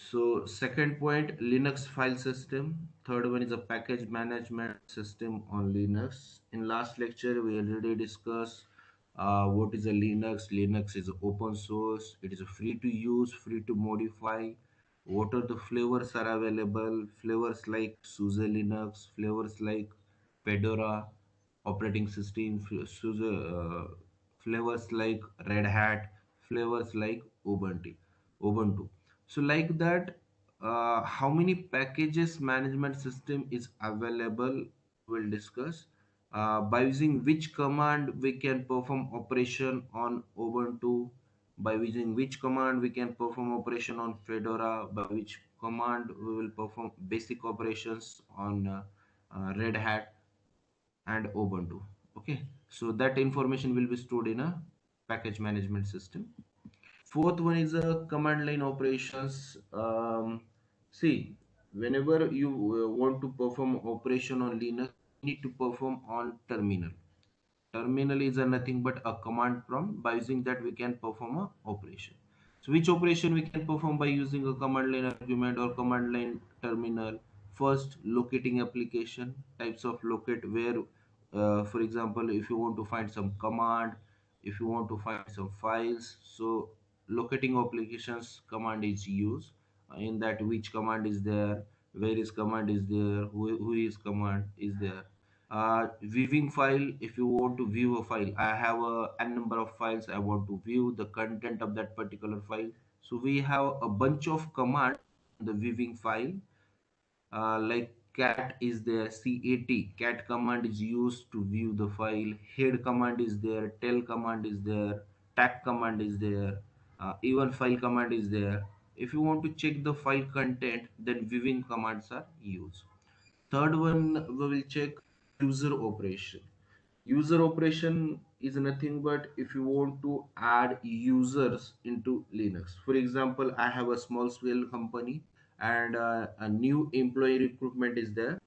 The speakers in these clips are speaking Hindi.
So second point, Linux file system. Third one is a package management system on Linux. In last lecture, we already discussed what is a Linux. Linux is open source. It is free to use, free to modify. What are the flavors are available? Flavors like SUSE Linux, flavors like Fedora operating system, flavors like Red Hat, flavors like Ubuntu. So like that, how many packages management system is available? We'll discuss. By using which command we can perform operation on Ubuntu, by using which command we can perform operation on Fedora, by which command we will perform basic operations on Red Hat and Ubuntu. Okay, so that information will be stored in a package management system. Fourth one is a command line operations. See, whenever you want to perform operation on Linux, you need to perform on terminal. Terminal is a nothing but a command prompt. By using that, we can perform a operation. So which operation we can perform by using a command line argument or command line terminal? First, locating application, types of locate where, for example, if you want to find some command, if you want to find some files, so locating applications command is used. In that, which command is there, where is command is there, who is command is there. Viewing file, if you want to view a file, I have a n number of files, I want to view the content of that particular file. So we have a bunch of command, the viewing file, like cat is there, cat command is used to view the file, head command is there, tail command is there, tag command is there, even file command is there. If you want to check the file content, then viewing commands are used. Third one, we will check user operation. User operation is nothing but if you want to add users into Linux. For example, I have a small scale company and a new employee recruitment is there.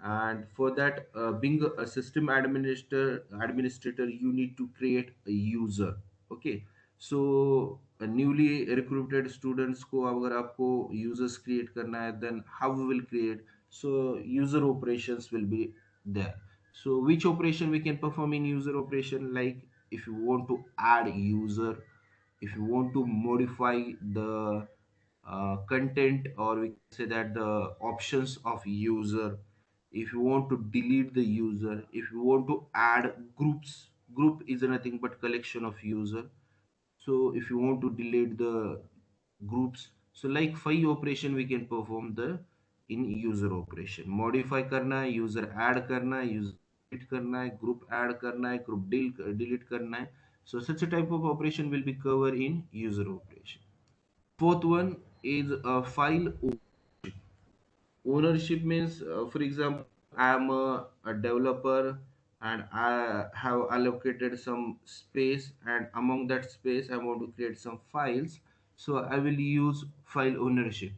And for that, being a system administrator, you need to create a user. Okay. So newly recruited students को अगर आपको users create करना है, then how we will create? So user operations will be there. So which operation we can perform in user operation? Like if you want to add user, if you want to modify the content, or we can say that the options of user, if you want to delete the user, if you want to add groups, group is nothing but collection of user. So if you want to delete the groups, so like 5 operation we can perform the in user operation. Modify करना है, user add करना है, user delete करना है, group add करना है, group delete करना है. So such a type of operation will be covered in user operation. Fourth one is a file ownership. Ownership means, for example, I am a developer and I have allocated some space, and among that space I want to create some files. So I will use file ownership.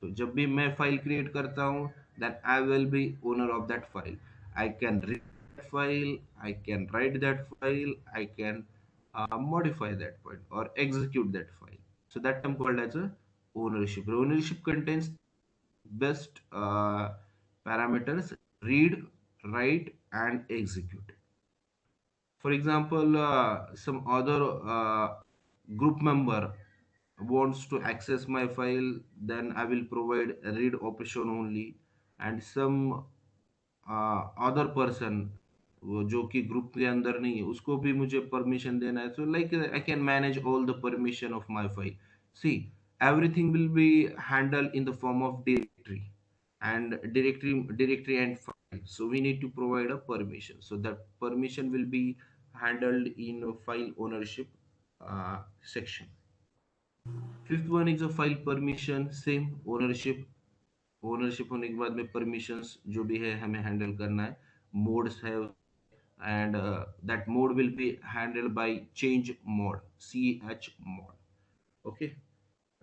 तो जब भी मैं फाइल क्रिएट करता हूँ, then I will be owner of that file. I can read that file, I can write that file, I can modify that file or execute that file. So that term called as a ownership. Ownership contains best parameters: read, write, and execute. For example, some other group member wants to access my file, then I will provide a read option only. And some other person जो कि ग्रुप के अंदर नहीं है, उसको भी मुझे परमिशन देना है. So like I can manage all the permission of my file. See, everything will be handled in the form of directory, and directory and file. So we need to provide a permission. So that permission will be handled in a file ownership section. Fifth one is a file permission. Same ownership. Ownership होने के बाद में परमिशंस जो भी है हमें हैंडल करना है. मोड्स है, and that mode will be handled by change mode, ch mode. Okay.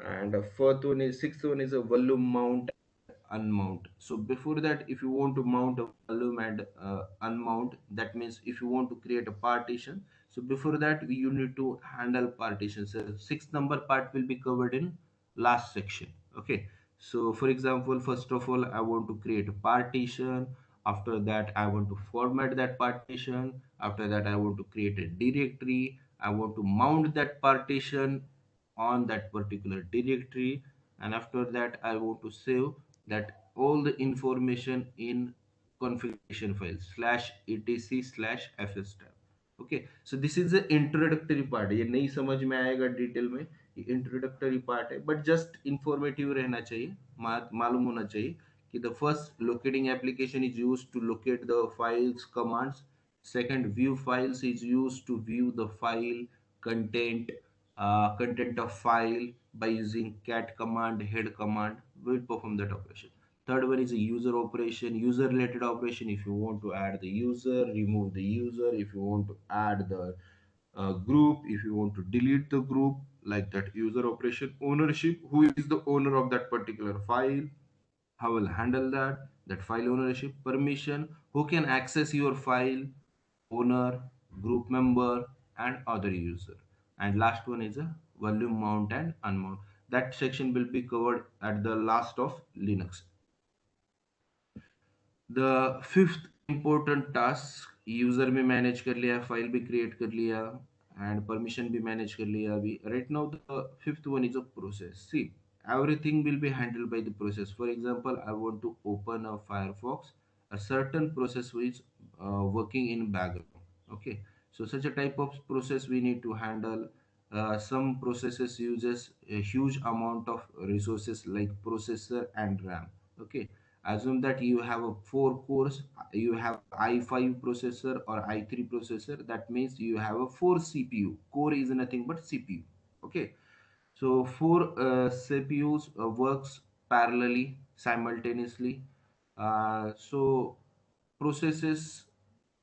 And fourth one is sixth one is a volume mount, unmount. So before that, if you want to mount a volume and unmount, that means if you want to create a partition, so before that you need to handle partitions. So sixth number part will be covered in last section. Okay. So for example, first of all, I want to create a partition. After that, I want to format that partition. After that, I want to create a directory. I want to mount that partition on that particular directory. And after that, I want to save that all the information in configuration file slash etc slash fstab. Okay, so this is the introductory part. ये नहीं समझ में आएगा डिटेल में, ये इंट्रोडक्टरी पार्ट है, बट जस्ट इंफॉर्मेटिव रहना चाहिए, मालूम होना चाहिए कि the first locating application is use to locate the files commands. Second, view files is used to view the file content, content of file by using cat command, head command will perform that operation. Third one is a user operation, user related operation. If you want to add the user, remove the user. If you want to add the group, if you want to delete the group, like that. User operation. Ownership, who is the owner of that particular file, how will handle that file ownership. Permission, who can access your file, owner, group member, and other user. And last one is a volume mount and unmount. That section will be covered at the last of Linux. The fifth important task, user में मैनेज कर लिया, फाइल भी क्रिएट कर लिया, एंड परमिशन भी मैनेज कर लिया. अभी right now the fifth one is a process. See, everything will be handled by the process. For example, I want to open a Firefox, a certain process which working in background. Okay, so such a type of process we need to handle. Some processes uses a huge amount of resources like processor and RAM. Okay, assume that you have a 4 cores, you have i5 processor or i3 processor. That means you have a 4 cpu. Core is nothing but cpu. Okay, so 4 cpus works parallelly, simultaneously. So processes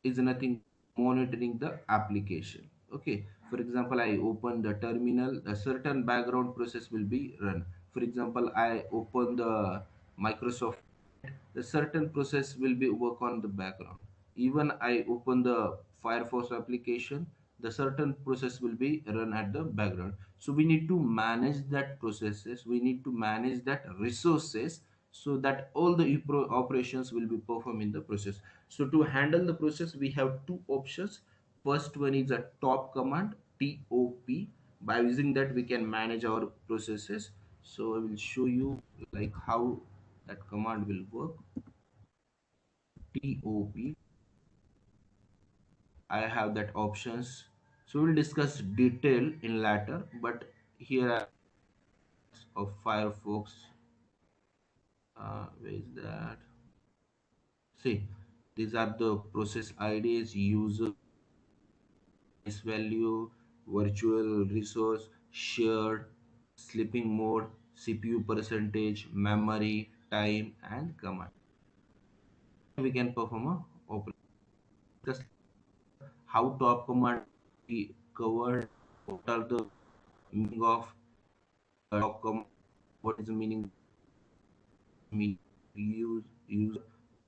is nothing monitoring the application. Okay, for example, I open the terminal, a certain background process will be run. For example, I open the Microsoft, the certain process will be work on the background. Even I open the Firefox application, the certain process will be run at the background. So we need to manage that processes, we need to manage that resources, so that all the operations will be performed in the process. So to handle the process, we have two options. First one is a top command, top. By using that, we can manage our processes. So I will show you like how that command will work. Top, I have that options. So we'll discuss detail in later, but here are of Firefox. Where is that? See, these are the process IDs, user value, virtual resource, shared, sleeping mode, CPU percentage, memory, time, and command. We can perform a operation. Just how top command be covered, what are the meaning of top command, what is the meaning use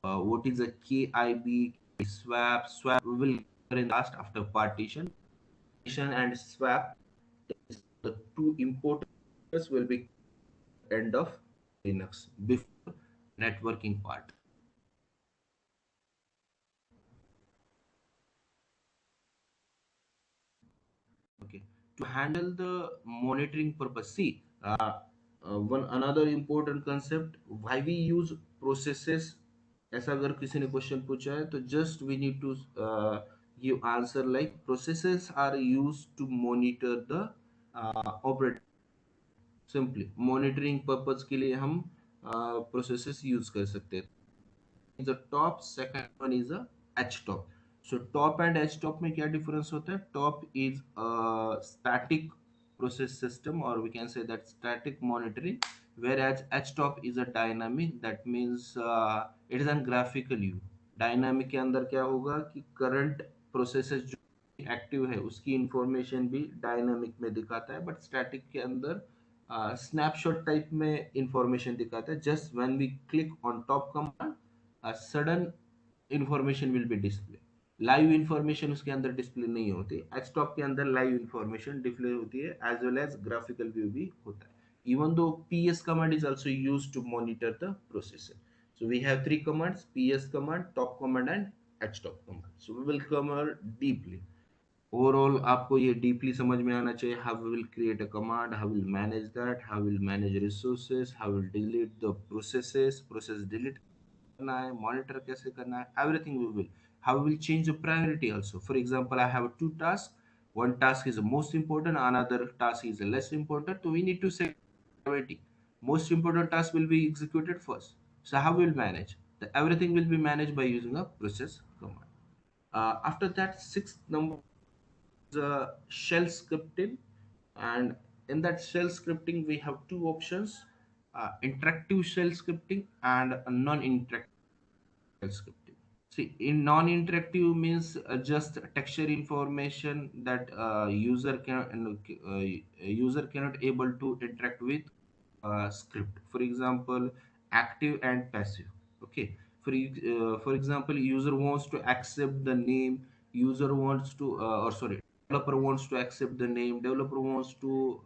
what is a KIB, swap we will cover in last after partition. Partition and swap is the two important will be end of Linux before networking part. Okay, to handle the monitoring purpose, see, one another important concept why we use processes. ऐसा अगर किसी ने क्वेश्चन पूछा है तो just we need to give answer like processes are used to monitor the operating. Simply monitoring purpose के लिए हम प्रोसेसेस यूज कर सकते हैं. is a top, second one is a h top. So top and h top में क्या difference होता है? Top is a static process system, or we can say that static monitoring, whereas h top is a dynamic. That means it is a graphical view. Dynamic के अंदर क्या होगा कि current processes जो एक्टिव है उसकी इंफॉर्मेशन भी डायनामिक में दिखाता है, बट स्टैटिक के अंदर स्नैपशॉट टाइप में इंफॉर्मेशन दिखाता है. Just when we click on top command, sudden information will be display. Live information उसके अंदर डिस्प्ले नहीं होती. एचटॉप के अंदर लाइव इंफॉर्मेशन डिस्प्ले होती है, as well as graphical view भी होता है. even though ps command is also used to monitor the processor. So we have three commands: ps command, top command, and htop command. So we will cover deeply. Overall आपको ये डीपली समझ में आना चाहिए, how we will create a command, how we will manage that, how we will manage resources, how we will delete the processes, process delete करना है, monitor कैसे करना है, everything we will. How we will change the priority also. For example, I have two tasks. One task is the most important, another task is less important. So we need to set priority. Most important task will be executed first. So how we will manage? Everything will be managed by using a process command. After that, sixth number shell scripting, and in that shell scripting we have two options: interactive shell scripting and a non-interactive shell scripting. See, in non-interactive means just texture information that user cannot able to interact with script. For example, active and passive. Okay. For example, user wants to accept the name, user wants to or sorry, developer wants to accept the name, developer wants to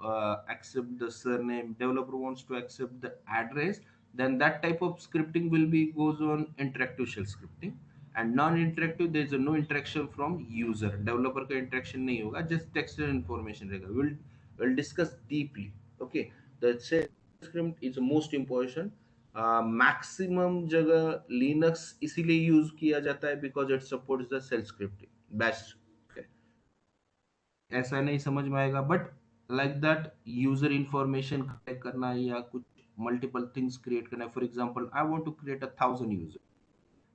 accept the surname, developer wants to accept the address. Then that type of scripting will be goes on interactive shell scripting. And non interactive, there is no interaction from user, developer का interaction नहीं होगा, just textual information रहेगा. We'll discuss deeply. Okay. The shell script is most important. Maximum जगह लिनक्स इसीलिए यूज किया जाता है because it supports the shell scripting best. ऐसा नहीं समझ में आएगा, but like that user information collect करना है या कुछ मल्टीपल थिंग्स क्रिएट करना है. For example, I want to create 1,000 user.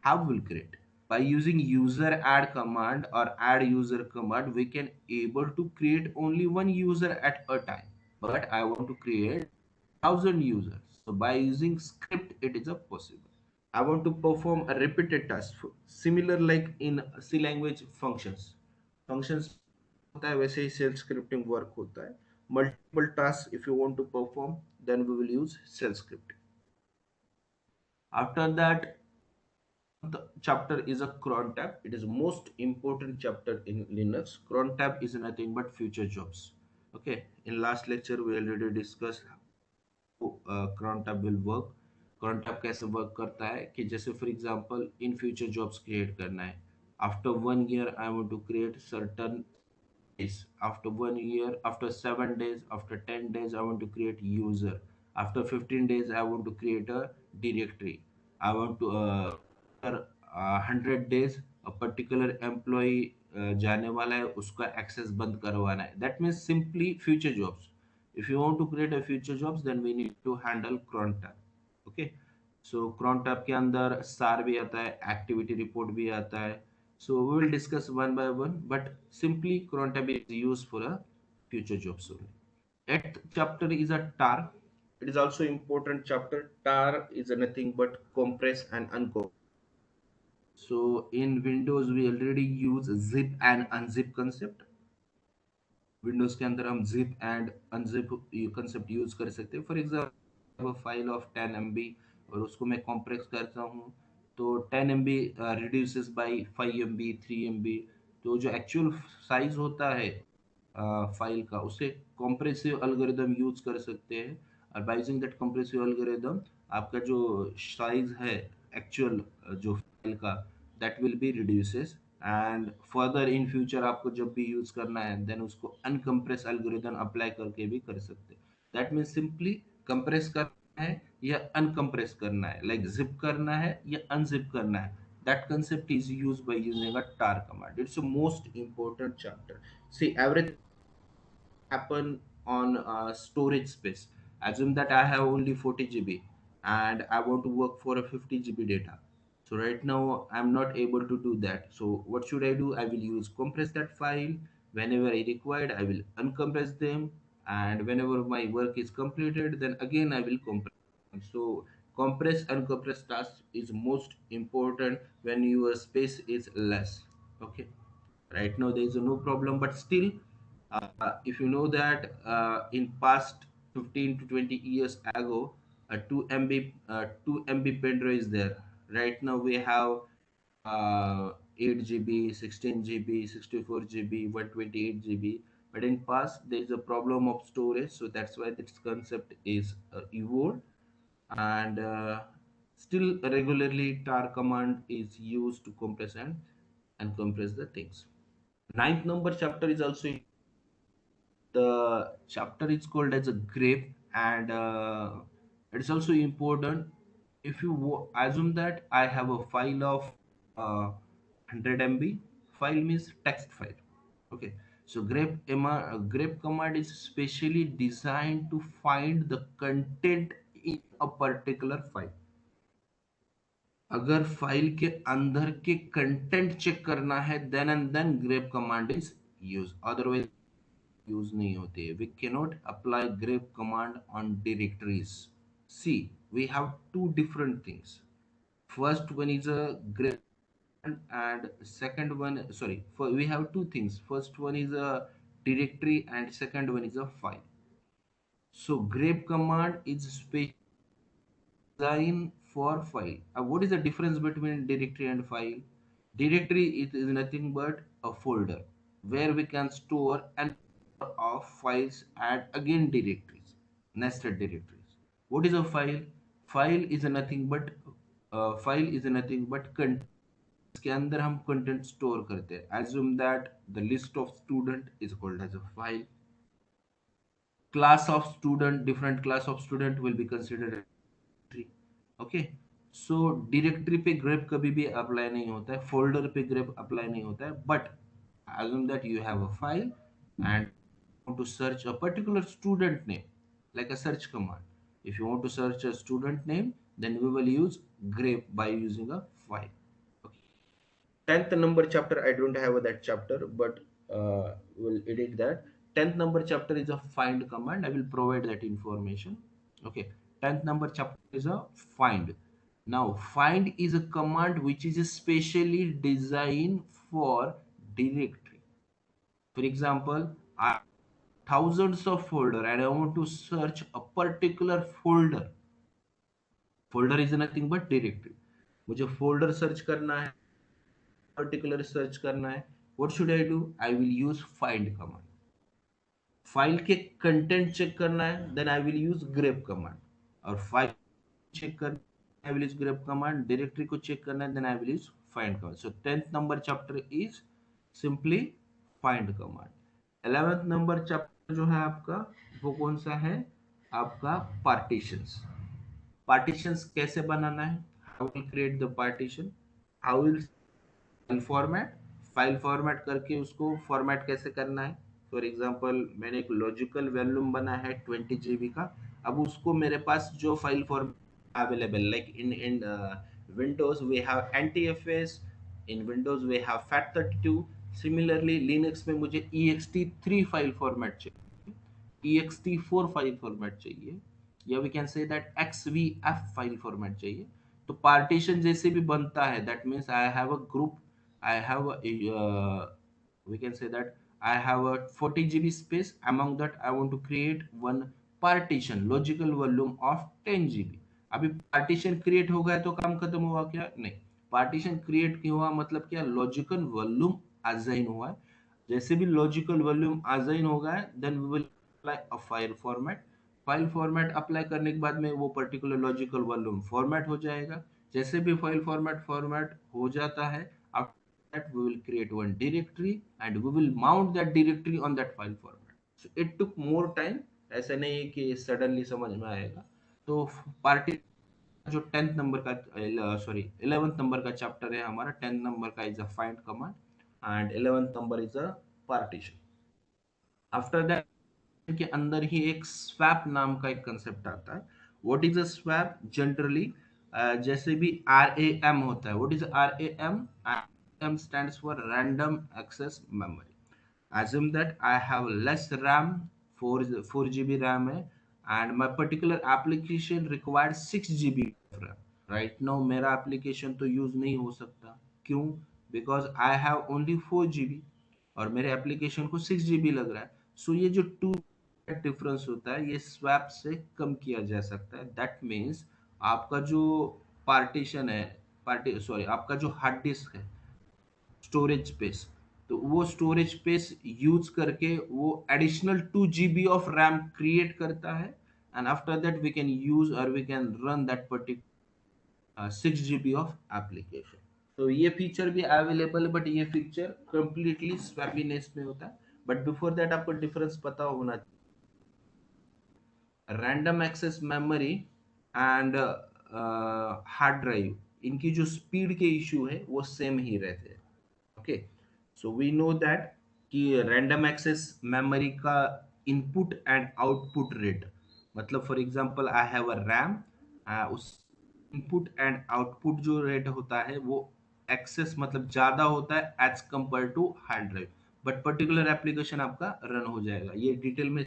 How will create? By using user add command or add user command, we can able to create only one user at a time. But I want to create 1,000 users. So by using script, it is a possible. I want to perform a repeated task. Similar like in C language functions. Functions होता है वैसे ही सेल स्क्रिप्टिंग वर्क होता है. Multiple tasks if you want to perform, then we will use shell scripting. After that, the chapter is a cron tab. It is most important chapter in Linux. Cron tab is nothing but future jobs. Okay, in last lecture we already discussed how cron tab will work. Cron tab कैसे work करता है कि जैसे for example in future jobs create करना है. After 1 year I want to create certain days. After 1 year, after 7 days, after 10 days, I want to create user. After 15 days, I want to create a directory. I want to 100 days a particular employee जाने वाला है उसका access बंद करवाना है. That means simply future jobs. If you want to create a future jobs, then we need to handle cron tab. Okay. So cron tab के अंदर star भी आता है, activity report भी आता है. So we will discuss one by one, but simply cron tab is used for a future jobs only. Eighth chapter is a tar. It is also important chapter. Tar is nothing but compress and uncompress. So in Windows we already use zip and unzip concept. Windows के अंदर हम zip and unzip concept use कर सकते हैं. For example file of 10 MB और उसको मैं कॉम्प्रेस करता हूँ, तो 10 MB reduces by 5 MB 3 MB. तो जो एक्चुअल साइज होता है फाइल का, उसे कॉम्प्रेसिव अल्गोरिदम यूज कर सकते हैं. और bye using that compressive algorithm आपका जो साइज है एक्चुअल जो फाइल का, that will B reduces. And further in future आपको जब भी यूज करना है देन उसको अनकम्प्रेस एल्गोरिदम अप्लाई करके भी कर सकते हैं. दैट मीन्स सिंपली कंप्रेस करना है या अनकम्प्रेस करना है, लाइक जिप करना है या अनजिप करना है. That concept is use by using a tar command. It's a most important chapter. See, everything happen on storage space. Assume that I have only 40 GB and I want to work for a 50 GB data. So right now I'm not able to do that. So what should I do? I will use compress that file. Whenever I required, I will uncompress them. And whenever my work is completed, then again I will compress. So compress and compress task is most important when your space is less. Okay. Right now there is no problem, but still if you know that in past 15 to 20 years ago, a 2 MB pen drive is there. Right now we have 8 GB, 16 GB, 64 GB, 128 GB. but in past there is a problem of storage, so that's why this concept is evolved. And still regularly tar command is used to compress and uncompress the things. Ninth number chapter is also, the chapter is called as a grep, and it's also important. If you assume that I have a file of 100 MB, file means text file. Okay, so grep command is specially designed to find the content in a particular file. अगर फाइल के अंदर के कंटेंट चेक करना है, then grep command is used, otherwise use नहीं होते. We cannot apply grep command on directories. See, we have two different things. First one is a grep, and second one, sorry, we have two things. First one is a directory and second one is a file. So grep command is special design for file. What is the difference between directory and file? Directory is nothing but a folder where we can store and of files and again directories, nested directories. What is a file? File is nothing but content. इसके अंदर हम कंटेंट स्टोर करते हैं. Assume that the list of student is called as a file. Class of student, different class of student will be considered directory. Okay, so directory पे ग्रेप कभी भी अप्लाई नहीं होता है, फोल्डर पे ग्रेप अप्लाई नहीं होता है. But assume that you have a file and want to search a particular student name, like a search command. If you want to search a student name, then we will use grep by using a file. Okay. 10th number chapter, I don't have that chapter, but we'll edit that. 10th number chapter is a find command. I will provide that information. Okay, 10th number chapter is a find. Now find is a command which is specially designed for directory. For example, I have thousands of folder and I want to search a particular folder. Folder is nothing but directory. मुझे folder search करना है, particular search करना है. What should I do? I will use find command. File के कंटेंट चेक करना है, then I will use grep command. और फाइल चेक कर, I will use grep command. Directory को चेक करना है, then I will use find command. So 10th number chapter is simply find command. 11th number chapter जो है आपका, वो कौन सा है आपका? पार्टीशंस. पार्टीशंस कैसे बनाना है? How will create the partition, how will file format, file format करके उसको फॉर्मेट कैसे करना है. फॉर एग्जांपल मैंने एक लॉजिकल वॉल्यूम बना है 20 GB का. अब उसको मेरे पास जो file format available, like in Windows we have NTFS, in Windows we have FAT32. Similarly Linux में मुझे ext3 फाइल फॉर्मेट चाहिए, ext4 फाइल फॉर्मेट चाहिए, या we can say that XVF file format चाहिए. तो पार्टीशन जैसे भी बनता है, that means I have a group, I have we can say that I have a 40 GB space. Among that I want to create one partition, logical volume of 10 GB. अभी पार्टीशन क्रिएट हो गया तो काम खत्म हुआ क्या? नहीं. पार्टीशन क्रिएट क्यों हुआ, मतलब क्या? लॉजिकल वॉल्यूम असाइन हुआ है. जैसे भी लॉजिकल वॉल्यूम असाइन हो गया, then we will apply a file format. File format apply करने के बाद में वो पर्टिकुलर लॉजिकल वॉल्यूम फॉर्मेट हो जाएगा. जैसे भी फाइल फॉर्मेट हो जाता है, that we will create one directory and we will mount that directory on that file format. So it took more time. ऐसा नहीं है कि सडनली समझ में आएगा. तो पार्टी जो 10th नंबर का, सॉरी 11th नंबर का चैप्टर है हमारा, 10th नंबर का is a find command and 11th number is a partition. After that के अंदर ही एक स्वैप नाम का एक कंसेप्ट आता है. What is a swap? Generally जैसे भी RAM होता है, what is RAM? RAM stands for random access memory. Assume that I have less RAM, 4 GB RAM है, and my particular application requires 6 GB RAM. Right now मेरा application तो use नहीं हो सकता. क्यों? Because I have only 4 GB और मेरे एप्लीकेशन को 6 GB लग रहा है. सो ये जो टू डिफरेंस होता है, ये स्वैप से कम किया जा सकता है. दैट मीन्स आपका जो पार्टीशन है, आपका जो हार्ड डिस्क है, स्टोरेज स्पेस, तो वो स्टोरेज स्पेस यूज करके वो additional 2 GB of RAM create करता है, and after that we can use और we can run that particular 6 GB of application. तो ये फीचर भी अवेलेबल है, बट ये फीचर कंप्लीटली स्वैपीनेस में होता है। बट बिफोर दैट आपको डिफरेंस पता होना, random access memory and hard drive, इनकी जो स्पीड के इशू है वो सेम ही रहते हैं। Okay, so we know that कि रैंडम एक्सेस मेमोरी का इनपुट एंड आउटपुट रेट, मतलब for example I have a RAM, उस इनपुट एंड आउटपुट जो रेट होता है वो एक्सेस मतलब ज्यादा होता है as compare to hard drive, but particular application आपका रन हो जाएगा। ये डिटेल में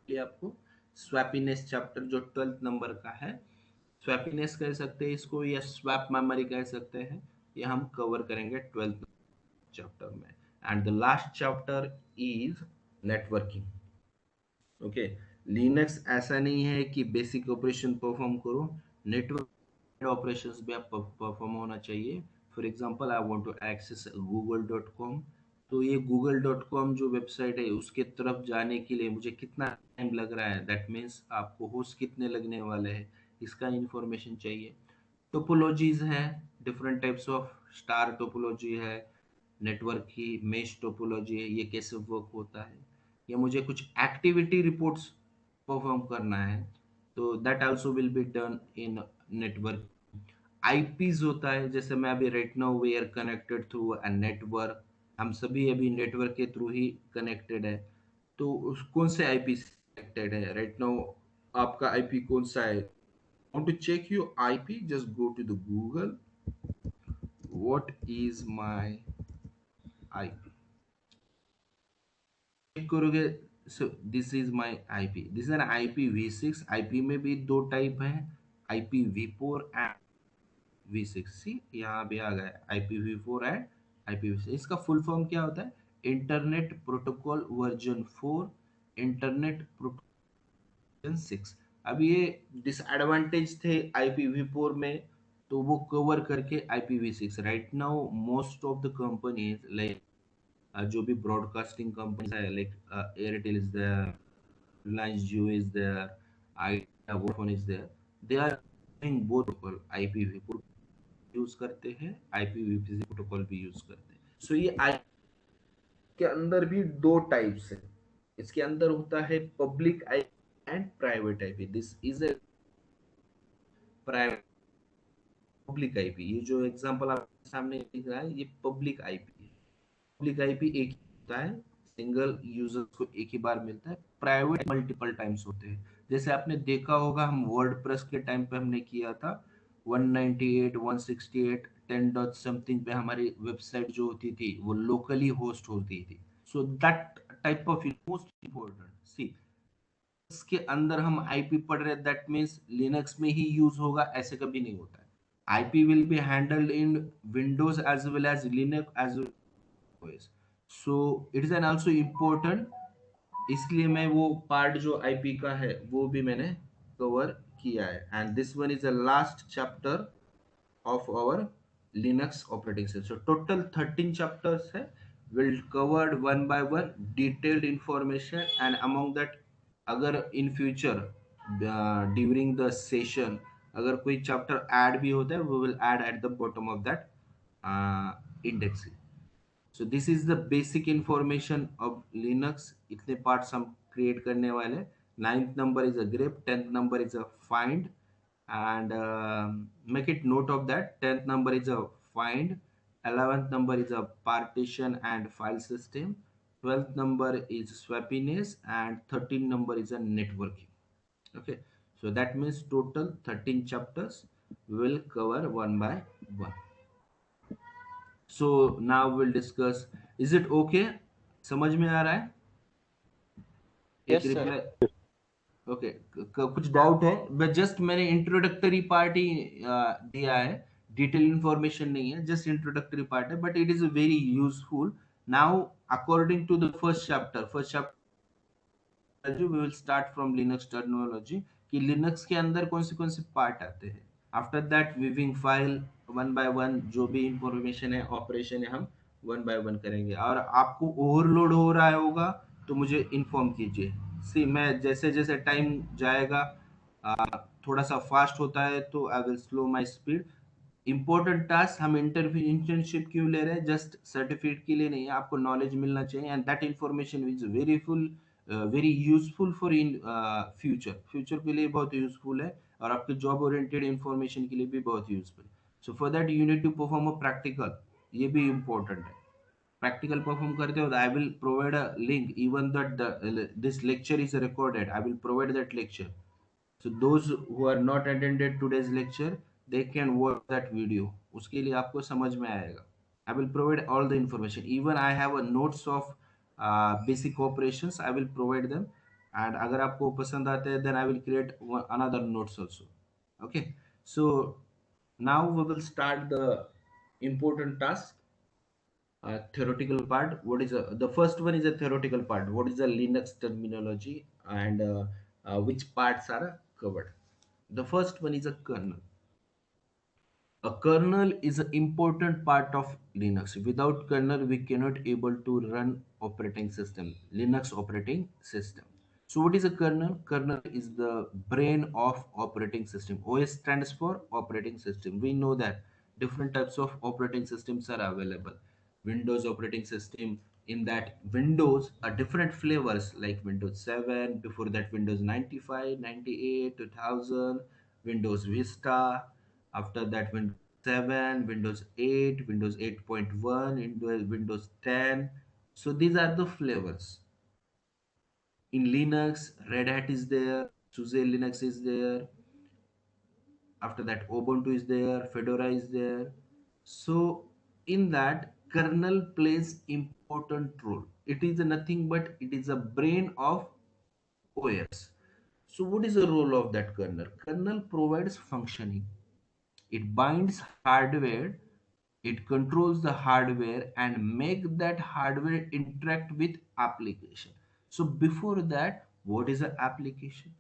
आपको स्वैपीनेस चैप्टर जो 12th नंबर का है, स्वैपीनेस कह सकते हैं इसको या स्वैप मेमोरी कह सकते हैं, ये हम कवर करेंगे 12th चैप्टर में। And the last chapter is networking. Okay, Linux ऐसा नहीं है कि बेसिक ऑपरेशन परफॉर्म करो, नेटवर्क ऑपरेशंस भी आप परफॉर्म होना चाहिए। For example I want to access google.com, तो ये google.com जो वेबसाइट है उसके तरफ जाने के लिए मुझे कितना टाइम लग रहा है, दैट मीन्स आपको होस्ट कितने लगने वाले हैं, इसका इंफॉर्मेशन चाहिए। टोपोलॉजीज है, different types of star topology है, नेटवर्क की मेश टोपोलॉजी है, ये कैसे वर्क होता है, या मुझे कुछ एक्टिविटी रिपोर्ट्स परफॉर्म करना है, तो that also will be done in network. IPs होता है, जैसे मैं अभी right now we are connected through a network, हम सभी अभी नेटवर्क के थ्रू ही कनेक्टेड है, तो कौन से आईपी से कनेक्टेड है राइट नाउ, आपका आईपी कौन सा है। Want to check your IP, just go to the Google, what is my IP, check करोगे, so this is my IP, this is an IPv6। IP में भी दो टाइप है, IPv4 एंड V6। सी यहाँ भी आ गया IPv4 एंड IPv6। इसका फुल फॉर्म क्या होता है, internet protocol version 4, internet protocol 6। अब ये डिसएडवांटेज थे IPv4 में, तो वो कवर करके IPv6 right now most of the companies like जो भी ब्रॉडकास्टिंग कंपनीज है like Airtel is there, Reliance Jio is there, Idea Vodafone is there, they are using both protocol, IPv4 use करते हैं, IPv6 प्रोटोकॉल भी यूज करते हैं। सो ये आई के अंदर भी दो टाइप्स है, इसके अंदर होता है public I and private IP. This is a private public IP, ये जो एग्जांपल आपके सामने दिख रहा है ये पब्लिक आईपी है। पब्लिक आईपी एक ही होता है, सिंगल यूजर को एक ही बार मिलता है, प्राइवेट मल्टीपल टाइम्स होते हैं। जैसे आपने देखा होगा हम वर्डप्रेस के टाइम पे हमने किया था 198 168 10 डॉट समथिंग पे हमारी वेबसाइट जो होती थी वो लोकली होस्ट होती थी। So that type of most important see, इसके अंदर हम आईपी पढ़ रहे हैं, दैट मीन्स लिनक्स में ही यूज होगा ऐसे कभी नहीं होता है। IP will be handled in Windows as well as Linux as OS, so it is an also important, इसलिए मैं वो पार्ट जो आईपी का है वो भी मैंने कवर किया है। And this one is the last chapter of our Linux operating system. So total 13 chapters है, will covered one by one detailed information, and among that अगर in future during the session अगर कोई चैप्टर ऐड भी होता है we will add at the bottom of that index। So this is the basic information of Linux, इतने पार्ट्स हम क्रिएट करने वाले हैं। 9th number is a grep, 10th number is a find, and make it note of that, 10th number is a find, 11th number is a partition and file system, 12th number is swappiness, and 13th number is a networking। Okay, so that means total 13 chapters will cover one by one। So now we'll discuss, is it okay, समझ में आ रहा है, एक Yes, sir. रिप्लाई। ओके, कुछ डाउट है, बस जस्ट मैंने इंट्रोडक्टरी पार्ट ही दिया है, डिटेल इंफॉर्मेशन नहीं है, जस्ट इंट्रोडक्टरी पार्ट है, but it is very useful. Now according to the first chapter we will start from Linux terminology, कि लिनक्स के अंदर कौन से पार्ट आते हैं। After that viewing file one by one जो भी इंफॉर्मेशन है ऑपरेशन है हम वन बाय वन करेंगे, और आपको ओवरलोड हो रहा होगा तो मुझे इन्फॉर्म कीजिए। सी मैं जैसे जैसे टाइम जाएगा, आ, थोड़ा सा फास्ट होता है तो I will slow my speed. Important task हम इंटरव्यू इंटर्नशिप क्यों ले रहे हैं? जस्ट सर्टिफिकेट के लिए नहीं है, आपको नॉलेज मिलना चाहिए, and that information is very full, very useful for in future. Future के लिए बहुत यूजफुल है, और आपके जॉब ओरिएंटेड इंफॉर्मेशन के लिए भी बहुत useful. So for that you need to perform a practical, ये भी इम्पोर्टेंट है। प्रैक्टिकल परफॉर्म करते हो, I will provide a link, even that this lecture is recorded, I will provide that lecture. So those who are not attended today's lecture, they can watch that video. उसके लिए आपको समझ में आएगा। I will provide all the information. Even I have a notes of basic operations. I will provide them. And अगर आपको पसंद आते हैं, then I will create another notes also. Okay. So now we will start the important task. Theoretical part. What is the first one is a theoretical part. What is the Linux terminology, and which parts are covered? The first one is a kernel. A kernel is an important part of Linux. Without kernel, we cannot able to run operating system, Linux operating system. So what is a kernel? Kernel is the brain of operating system. OS stands for operating system. We know that different types of operating systems are available. Windows operating system, in that Windows are different flavors like Windows 7, before that Windows 95, 98, 2000, Windows Vista, after that Windows 7, Windows 8, Windows 8.1, Windows 10. So these are the flavors. In Linux, Red Hat is there, SUSE Linux is there, after that Ubuntu is there, Fedora is there. So in that, kernel plays important role. It is nothing but it is a brain of OS. So what is the role of that kernel? Kernel provides functioning. It binds hardware, it controls the hardware and make that hardware interact with application. So before that, what is an application?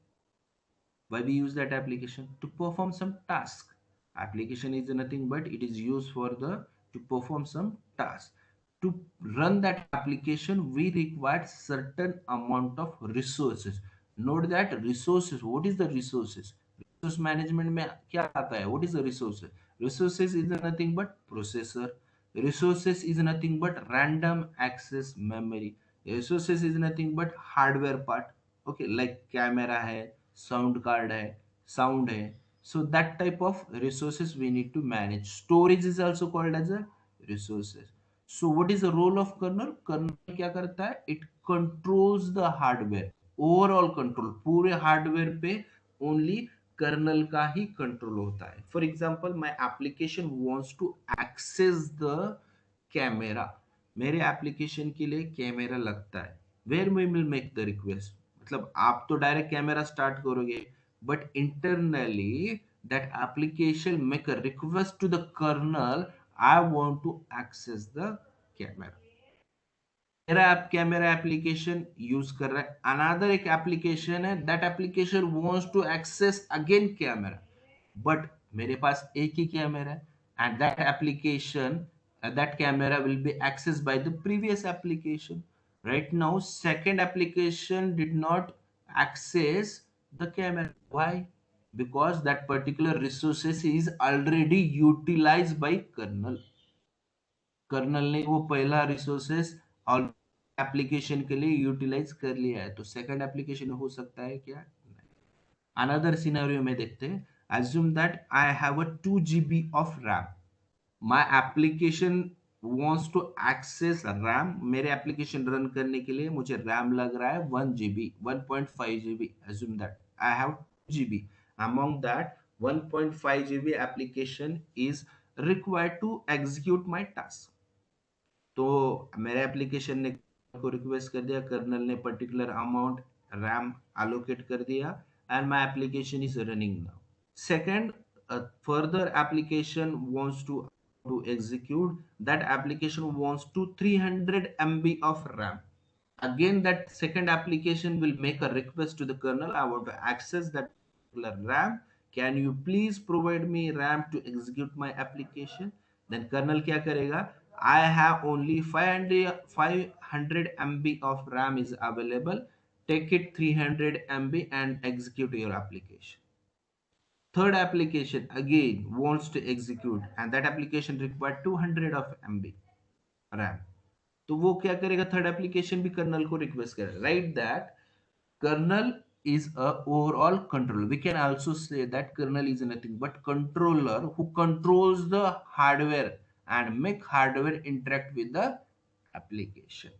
Why we use that application? To perform some task. Application is nothing but it is used for the to perform some task. To run that application, we require certain amount of resources. Note that resources, what is the resources? Resource management में क्या आता है? What is the resources? Resources is nothing but processor. Resources is nothing but random access memory. Resources is nothing but hardware part. Okay, like camera है, साउंड कार्ड है, साउंड है. So that type of resources we need to manage. Storage is also called as a resources. So what is the role of kernel? Kernel क्या करता है? It controls the hardware. Overall control, पूरे hardware पे only kernel का ही control होता है. For example, my application wants to access the camera. मेरे एप्लीकेशन के लिए कैमरा लगता है. Where we will make the request? मतलब आप तो डायरेक्ट कैमरा स्टार्ट करोगे, but internally that application make a request to the kernel, I want to access the camera. मेरा ऐप कैमरा एप्लीकेशन यूज कर रहा है, अनदर एक एप्लीकेशन है, that application wants to access again camera, but मेरे पास एक ही कैमरा है, and that application, that camera will be accessed by the previous application. Right now second application did not access the camera. Why? Because that particular resources is already utilized by kernel. Kernel ने वो पहला रिसोर्सेस और एप्लीकेशन के लिए यूटिलाइज कर लिया है, तो सेकंड एप्लीकेशन हो सकता है क्या? अनदर सिनेरियो में देखते हैं. assume that I have a 2 GB of RAM. My application wants to access RAM. मेरे एप्लीकेशन रन करने के लिए मुझे रैम लग रहा है 1 GB, 1.5 GB. assume that I have 2 GB. among that 1.5 GB application is required to execute my task. तो मेरे एप्लीकेशन ने को रिक्वेस्ट कर दिया, कर्नल ने पर्टिकुलर अमाउंट रैम allocate कर दिया, and my application is running now. Second, a further application wants to execute, that application wants to 300 MB of RAM. Again, that second application will make a request to the kernel. I want to access that particular RAM. Can you please provide me RAM to execute my application? Then kernel क्या करेगा? I have only 500 MB of RAM is available. Take it 300 MB and execute your application. Third application again wants to execute and that application require 200 of MB RAM. तो वो क्या करेगा, थर्ड एप्लीकेशन भी कर्नल को रिक्वेस्ट करेगा, right that kernel is a overall controller. We can also say that kernel is nothing but controller who controls the hardware and make hardware interact with the application.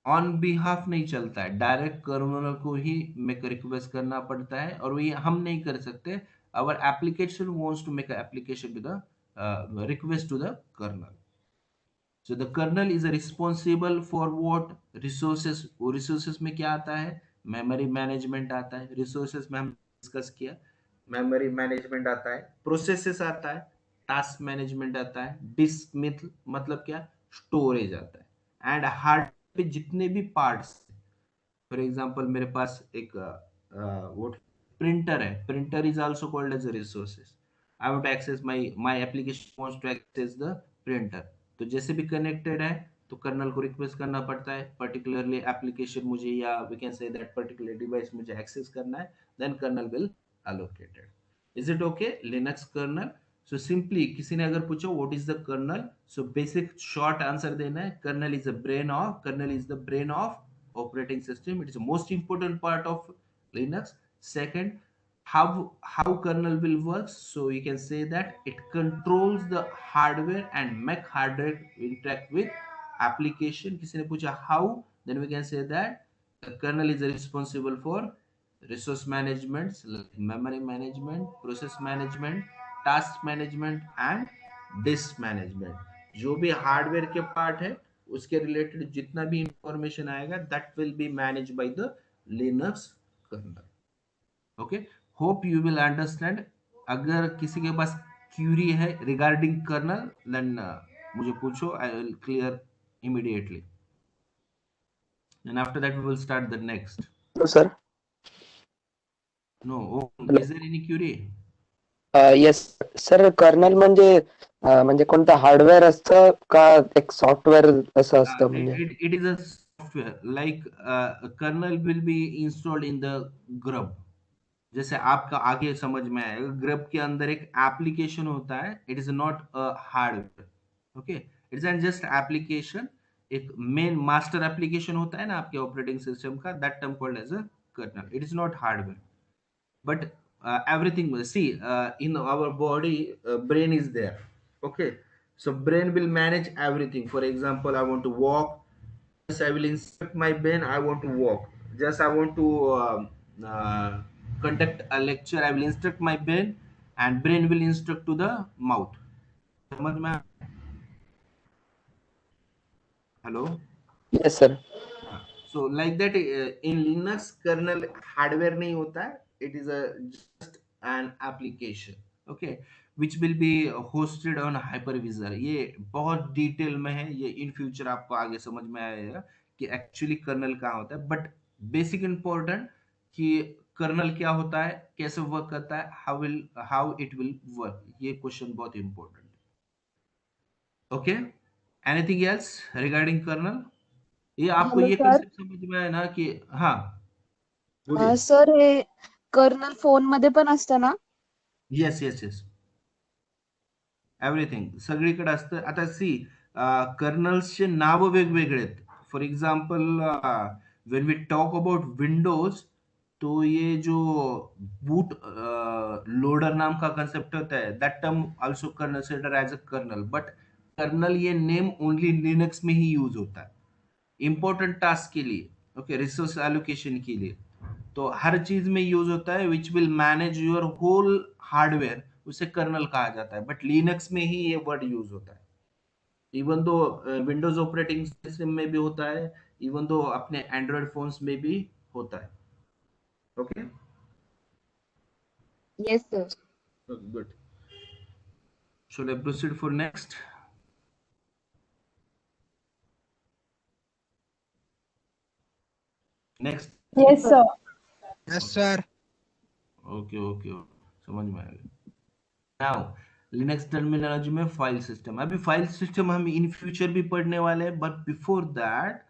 On behalf नहीं चलता है, डायरेक्ट कर्नल को ही मेक रिक्वेस्ट करना पड़ता है और ये हम नहीं कर सकते. our application wants to make an application to the request to the kernel. So the kernel is responsible for what resources. वो resources में क्या आता है, memory management आता है, resources में हम डिस्कस किया, memory management आता है, processes आता है, task management आता है, disk मतलब क्या, storage आता है, and hard पे जितने भी parts. फॉर एग्जाम्पल मेरे पास एक वो प्रिंटर है, printer is also called as resources. I want to access my application wants to access the printer. तो जैसे भी कनेक्टेड है तो कर्नल को रिक्वेस्ट करना पड़ता है, पर्टिकुलरली एप्लीकेशन मुझे या we can say that particular device मुझे एक्सेस करना है, then kernel will allocated. Is it okay? Linux kernel. So simply किसी ने अगर पूछा what is the kernel, so basic short answer देना है, kernel is the brain of operating system. It is the most important part of Linux. Second, how kernel will work. So you can say that it controls the hardware and make hardware interact with application. किसी ने पूछा how, then we can say that the kernel is responsible for resource management, memory management, process management, task management and disk management. जो भी हार्डवेयर के पार्ट है उसके रिलेटेड जितना भी इंफॉर्मेशन आएगा that will be manage by the Linux kernel. Okay, hope you will understand. अगर किसी के पास क्यूरी है रिगार्डिंग कर्नल देन मुझे पूछो, I will clear immediately, and after that we will start the next. No, sir. No, oh, Hello. is there any query? Yes sir, kernel म्हणजे कोणतं हार्डवेअर असतं का एक सॉफ्टवेअर असं असतं म्हणजे? It is a software like kernel will be installed in the grub. जैसे आपका आगे समझ में आएगा, ग्रब के अंदर एक एप्लीकेशन होता है, it is not a hardware. Okay, it's an just application. एक मेन मास्टर एप्लीकेशन होता है ना आपके ऑपरेटिंग सिस्टम का, that term called as a kernel. It is not hardware but everything, see, in our body brain is there. Okay, so brain will manage everything. For example, I want to walk, just I will instruct my brain I want to walk. Just I want to uh, conduct a lecture, I will instruct my brain and brain will instruct to the mouth. समझ में? Hello. Yes sir. So like that in Linux kernel hardware नहीं होता है, it is a just an application. Okay, which will be hosted on hypervisor. ये बहुत डिटेल में है, ये इन फ्यूचर आपको आगे समझ में आएगा कि एक्चुअली कर्नल कहाँ होता है. बट बेसिक इंपॉर्टेंट कि कर्नल क्या होता है, कैसे वर्क करता है, हाउ इट विल वर्क, ये क्वेश्चन बहुत important. Okay, anything else regarding kernel? ये आपको हेलो ये सर. कंसेप्ट समझ में आया ना कि हाँ बोलिए. सर हे कर्नल फोन मध्ये पण असतं ना? येस येस येस, एव्हरीथिंग सगळीकडे असतं. आता सी, कर्नल्सचे नाव वेगवेगळे आहेत. For example when we talk about Windows, तो ये जो बूट लोडर नाम का कंसेप्ट होता है, that term also consider as a kernel. But kernel ये नेम ओनली लिनक्स में ही यूज होता है इंपॉर्टेंट टास्क के लिए. ओके, रिसोर्स एलोकेशन के लिए तो हर चीज में यूज होता है, which will manage your whole hardware, उसे कर्नल कहा जाता है. बट लिनक्स में ही ये वर्ड यूज होता है. Even though Windows operating system में भी होता है, इवन दो अपने एंड्रॉइड फोन्स में भी होता है. Okay, yes sir. Good. Should I proceed for next? Next. Yes sir. Yes, sir. Okay, okay, समझ में आ गया. Now, लिनक्स टर्मिनोलॉजी में फाइल सिस्टम, अभी फाइल सिस्टम हम इन फ्यूचर भी पढ़ने वाले हैं, बट बिफोर दैट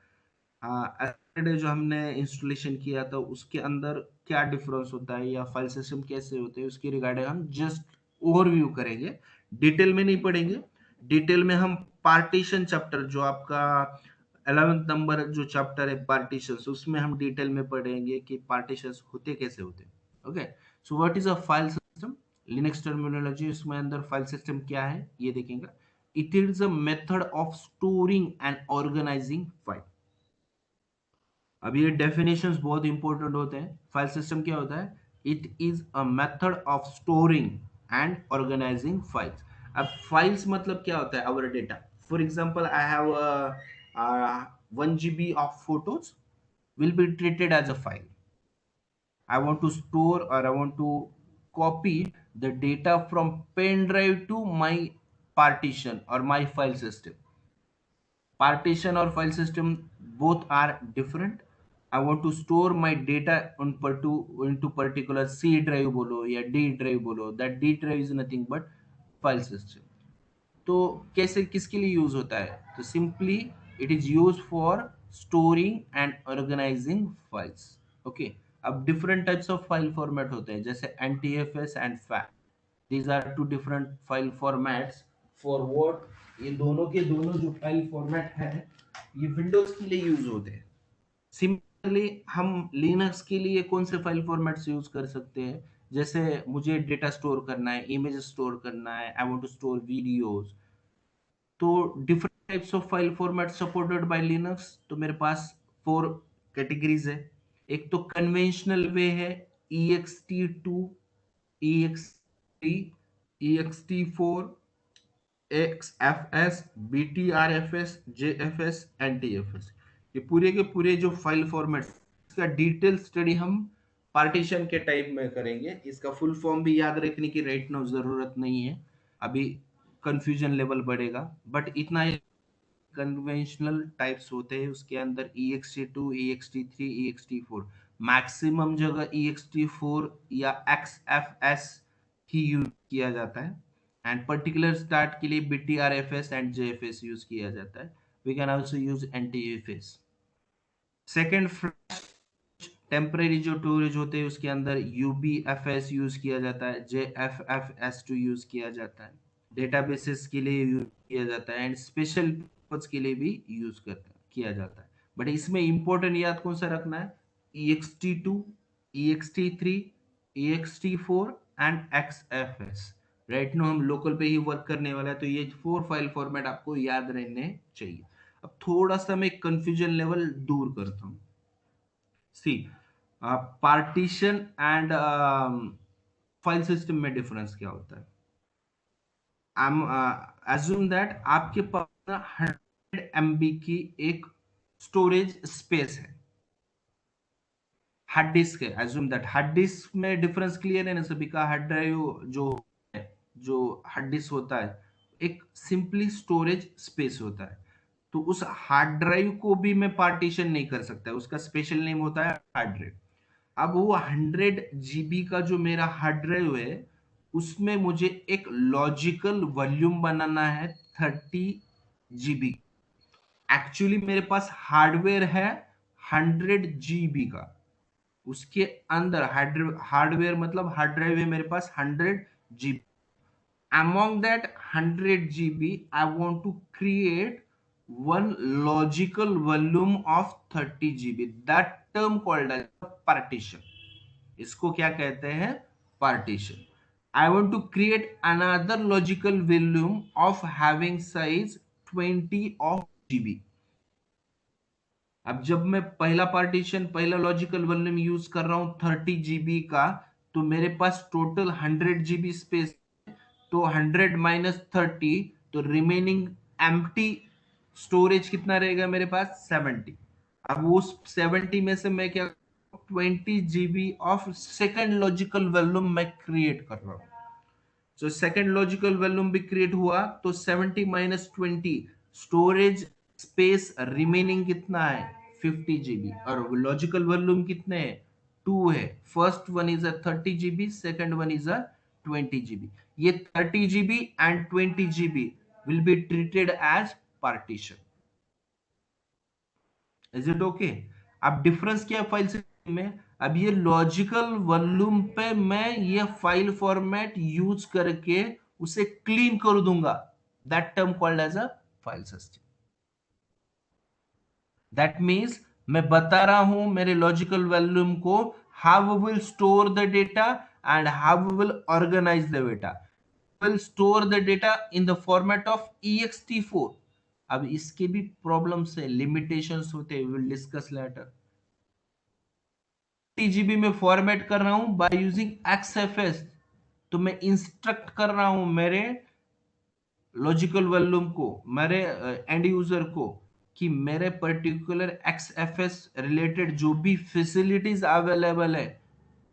जो हमने इंस्टॉलेशन किया था उसके अंदर क्या डिफरेंस होता है या फाइल सिस्टम कैसे होते हैं उसके रिगार्डिंग हम जस्ट ओवरव्यू करेंगे, डिटेल में नहीं पढ़ेंगे। डिटेल में हम पार्टीशन चैप्टर जो आपका 11th नंबर जो चैप्टर है पार्टीशंस, उसमें हम डिटेल में पढ़ेंगे कि पार्टीशंस होते कैसे होते हैं। Okay, so what is a file system, Linux terminology उसमें अंदर फाइल सिस्टम क्या है ये देखेंगे। It is a method of storing and organizing file. अब ये डेफिनेशंस बहुत इंपॉर्टेंट होते हैं। फाइल सिस्टम क्या होता है, it is a method of storing and organizing files. अब फाइल्स मतलब क्या होता है, our data. For example I have 1 GB of photos will be treated as a file. I want to store or I want to copy the data from pen drive to my partition or my file system. Partition or file system both are different. I want to store my data into particular C drive बोलो या D drive बोलो, that D drive is nothing but file system. तो कैसे किसके लिए यूज होता है, तो simply it is use for storing and organizing files. Okay, अब different types of file format होते हैं जैसे NTFS and FAT। These are two different file formats for what, ये दोनों के दोनों जो फाइल फॉर्मेट है ये विंडोज के लिए यूज होते हैं। सिमिलरली हम लिनक्स के लिए कौन से फाइल फॉर्मेट्स यूज कर सकते हैं, जैसे मुझे डेटा स्टोर करना है, इमेज स्टोर करना है, I want to store videos, तो different types of file format supported by Linux. तो मेरे पास 4 कैटेगरीज है। एक तो कन्वेंशनल वे है, ext2, ext3, ext4, XFS, BTRFS, JFS, NTFS, ये पूरे के पूरे जो फाइल फॉर्मेट, इसका डिटेल स्टडी हम पार्टीशन के टाइप में करेंगे। इसका फुल फॉर्म भी याद रखने की राइट नाउ जरूरत नहीं है, अभी कंफ्यूजन लेवल बढ़ेगा, बट इतना कन्वेंशनल टाइप्स होते हैं उसके अंदर ext2, ext3, ext4, मैक्सिमम जगह ext4 या XFS ही यूज किया जाता है, एंड पर्टिकुलर स्टार्ट के लिए BTRFS एंड JFS यूज किया जाता है। We can also use NTFS। Second, temporary जो स्टोरेज होते हैं उसके अंदर UBFS यूज किया जाता है, JFFS2 यूज किया जाता है, डेटाबेसेस के लिए यूज किया जाता है, एंड स्पेशल पर्पज के लिए भी यूज किया जाता है। बट इसमें इंपॉर्टेंट याद कौन सा रखना है, ext2, ext3, ext4 and XFS। Right now हम लोकल पे ही वर्क करने वाला है, तो ये 4 फाइल फॉर्मेट आपको याद रहने चाहिए। अब थोड़ा सा मैं कंफ्यूजन लेवल दूर करता हूँ। सी, पार्टीशन एंड फाइल सिस्टम में डिफरेंस क्या होता है। एज्यूम दैट आपके पास 100 MB की एक स्टोरेज स्पेस है, हार्ड डिस्क है। एज्यूम दैट हार्ड डिस्क में डिफरेंस क्लियर है ना सभी का। हार्ड ड्राइव जो है, जो हार्ड डिस्क होता है एक सिंपली स्टोरेज स्पेस होता है, तो उस हार्ड ड्राइव को भी मैं पार्टीशन नहीं कर सकता, उसका स्पेशल नेम होता है हार्ड ड्राइव। अब वो 100 GB का जो मेरा हार्ड ड्राइव है उसमें मुझे एक लॉजिकल वॉल्यूम बनाना है 30 GB। एक्चुअली मेरे पास हार्डवेयर है 100 GB का, उसके अंदर हार्डवेयर मतलब हार्ड ड्राइव है मेरे पास 100 GB। among that 100 GB I want to create one logical volume of 30 GB, that term called as partition। इसको क्या कहते हैं, partition। I want to create another logical volume of having size 20 of GB। अब जब मैं पहला पार्टीशन, पहला लॉजिकल वॉल्यूम यूज कर रहा हूं 30 GB का, तो मेरे पास टोटल 100 GB स्पेस, तो 100 माइनस 30, तो रिमेनिंग एम्प्टी स्टोरेज कितना रहेगा मेरे पास 70। अब उस 70 में से मैं क्या, 20 GB of second logical volume मैं क्रिएट कर रहा हूं। तो सेकेंड लॉजिकल वॉल्यूम भी क्रिएट हुआ, तो 70 माइनस 20 स्टोरेज स्पेस रिमेनिंग कितना है 50 GB, और लॉजिकल वॉल्यूम कितने हैं 2 है। First one is a 30 GB, second one is a 20 GB. ये 30 GB and 20 GB will be treated as partition. Is it okay? अब डिफरेंस क्या है फाइल सिस्टम में? अब ये लॉजिकल वॉल्यूम पे मैं ये फाइल फॉर्मेट यूज करके उसे क्लीन कर दूंगा. That term called as a file system. That means मैं बता रहा हूं मेरे लॉजिकल वॉल्यूम को how we will store the data and how we will organize the data. Will store the data in the format of ext4. अब इसके भी प्रॉब्लम्स है, लिमिटेशंस होते हैं, विल डिस्कस लेटर. TGB में फॉर्मेट कर रहा हूं बाय यूजिंग XFS, तो मैं इंस्ट्रक्ट कर रहा हूं मेरे लॉजिकल वॉल्यूम को, मेरे एंड यूजर को, कि मेरे पर्टिकुलर XFS रिलेटेड जो भी फैसिलिटीज अवेलेबल है,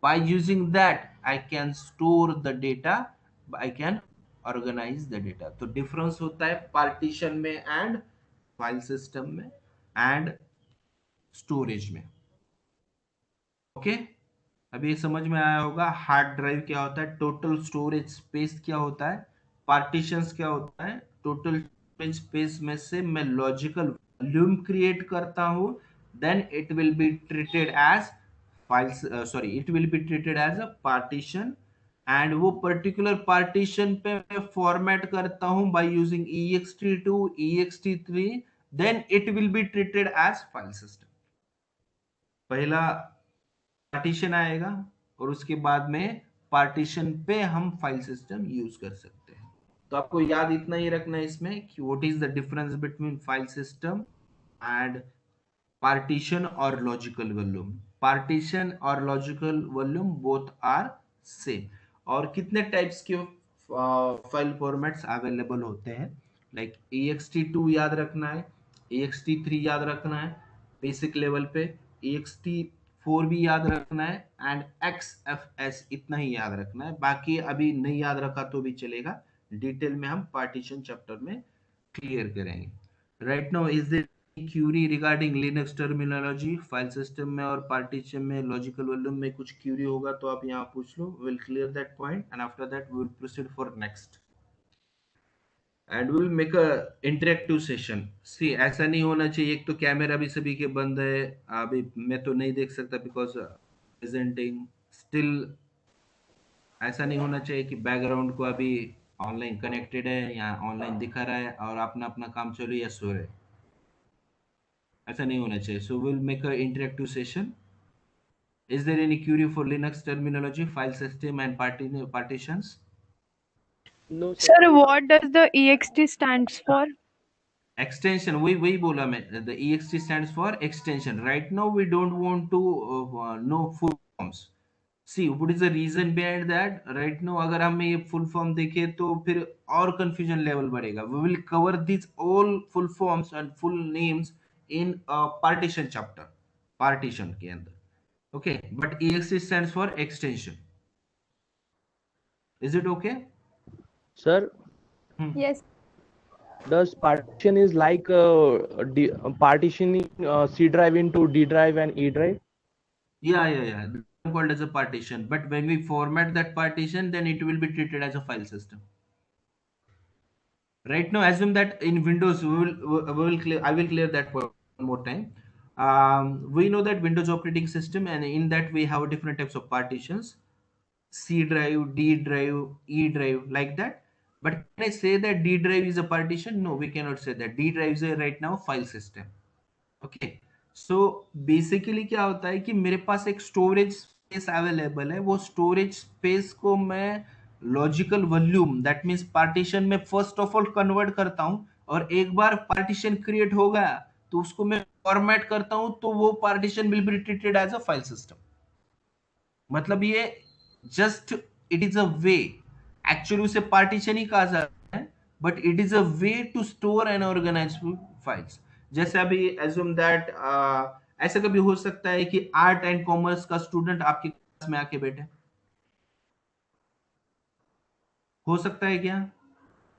by using that I can store the data, I can organize the data. तो डिफरेंस होता है पार्टीशन में एंड फाइल सिस्टम में एंड स्टोरेज में. ओके, अभी ये समझ में आया होगा. हार्ड ड्राइव क्या होता है, टोटल स्टोरेज स्पेस क्या होता है, पार्टीशंस क्या होता है. टोटल स्टोरेज स्पेस में से मैं लॉजिकल वॉल्यूम क्रिएट करता हूं, then it will be treated as files, sorry, it will be treated as a partition, and वो पर्टिकुलर पार्टीशन पे मैं फॉर्मेट करता हूं by using ext2 ext3, then it will be treated as file system. पहला पार्टीशन आएगा और उसके बाद में पार्टीशन पे हम फाइल सिस्टम यूज कर सकते हैं. तो आपको याद इतना ही रखना है इसमें कि what is the difference between file system and partition और लॉजिकल वॉल्यूम. पार्टीशन और logical volume both are same. और कितने टाइप्स के फाइल फॉर्मेट्स अवेलेबल होते हैं, लाइक ext2 याद रखना है, ext3 याद रखना है बेसिक लेवल पे, ext4 भी याद रखना है, एंड XFS इतना ही याद रखना है. बाकी अभी नहीं याद रखा तो भी चलेगा, डिटेल में हम पार्टीशन चैप्टर में क्लियर करेंगे. Right now is there query regarding Linux terminology? File system में और पार्टीशन में लॉजिकल वॉल्यूम में कुछ क्यूरी होगा तो आप यहाँ पूछ लो. Will clear that point and after that we will proceed for next and will make a interactive session. See, ऐसा नहीं होना चाहिए, एक तो कैमरा भी सभी के बंद है, अभी मैं तो नहीं देख सकता बिकॉज प्रेजेंटिंग स्टिल. ऐसा नहीं होना चाहिए कि बैकग्राउंड को अभी ऑनलाइन कनेक्टेड है या ऑनलाइन दिखा रहा है और अपना अपना काम चल रही है या सो रहे. ऐसा नहीं होना चाहिए. So will make a interactive session. Is there any query for Linux terminology, file system and partitions? No, sir. Sir, what does the EXT stands for? Extension, वही बोला मैं. The ext stands for extension. Right now we don't want to know full forms. See, what is the reason behind that? Right now अगर हम ये full form देखें तो फिर और confusion level बढ़ेगा. We will cover these all full forms and full names in a partition chapter, partition के अंदर. Okay, but ext stands for extension. Is it okay? Sir, Yes. does partition is like partitioning C drive into D drive and E drive? Yeah. Called as a partition, but when we format that partition, then it will be treated as a file system. Right now, assume that in Windows, I will clear that one more time. We know that Windows operating system, and in that we have different types of partitions: C drive, D drive, E drive, like that. But can I say that D drive is a partition? No, we cannot say that. D drive is right now file system. Okay, so basically क्या होता है कि मेरे पास एक स्टोरेज स्पेस अवेलेबल है, वो स्टोरेज स्पेस को मैं logical volume, that means partition में फर्स्ट ऑफ ऑल कन्वर्ट करता हूं, और एक बार पार्टीशन क्रिएट हो गया तो उसको मैं फॉर्मेट करता हूं, तो वो partition will be treated as a file system. मतलब ये just it is a way, actually उसे पार्टीशन ही कहा जाता है, but it is a way to store and organize files. जैसे अभी एज्यूम दैट ऐसा कभी हो सकता है कि आर्ट एंड कॉमर्स का स्टूडेंट आपकी क्लास में आके बैठे, हो सकता है क्या?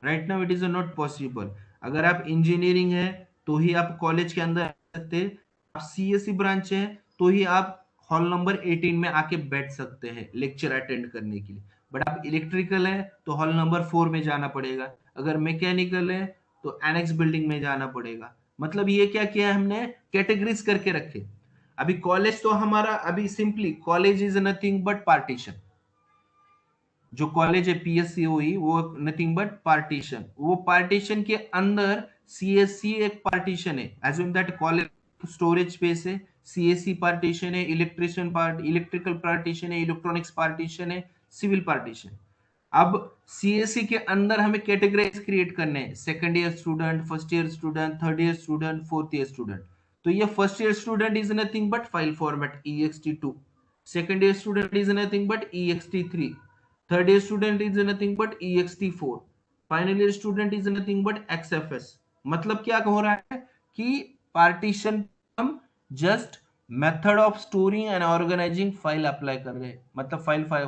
Right now it is not possible. अगर आप इंजीनियरिंग है तो ही आप कॉलेज के अंदर आ सकते हैं, आप सीएससी ब्रांच है तो ही आप हॉल नंबर 18 में आके बैठ सकते हैं लेक्चर अटेंड करने के लिए. बट आप इलेक्ट्रिकल है तो हॉल नंबर 4 में जाना पड़ेगा, अगर मैकेनिकल है तो एनेक्स बिल्डिंग में जाना पड़ेगा। मतलब ये क्या किया हमने, कैटेगरीज करके रखे। अभी कॉलेज तो हमारा, अभी simply college is nothing but partition. जो कॉलेज है पीएससीओई वो नथिंग बट पार्टीशन, वो पार्टीशन के अंदर सीएससी एक पार्टीशन है। Assume that college storage space है, सीएससी पार्टीशन है, इलेक्ट्रिकल पार्टीशन है, इलेक्ट्रॉनिक्स पार्टीशन है, सिविल पार्टीशन। अब सीएससी के अंदर हमें कैटेगरीज क्रिएट करने हैं, second year student, first year student, third year student, fourth year student. तो ये first year student is nothing but file format ext2, second year student is nothing but ext3, third year student is nothing but ext4, final year student is nothing but xfs। मतलब क्या हो रहा है कि पार्टीशन हम just method of storing and organizing file apply कर रहे हैं। मतलब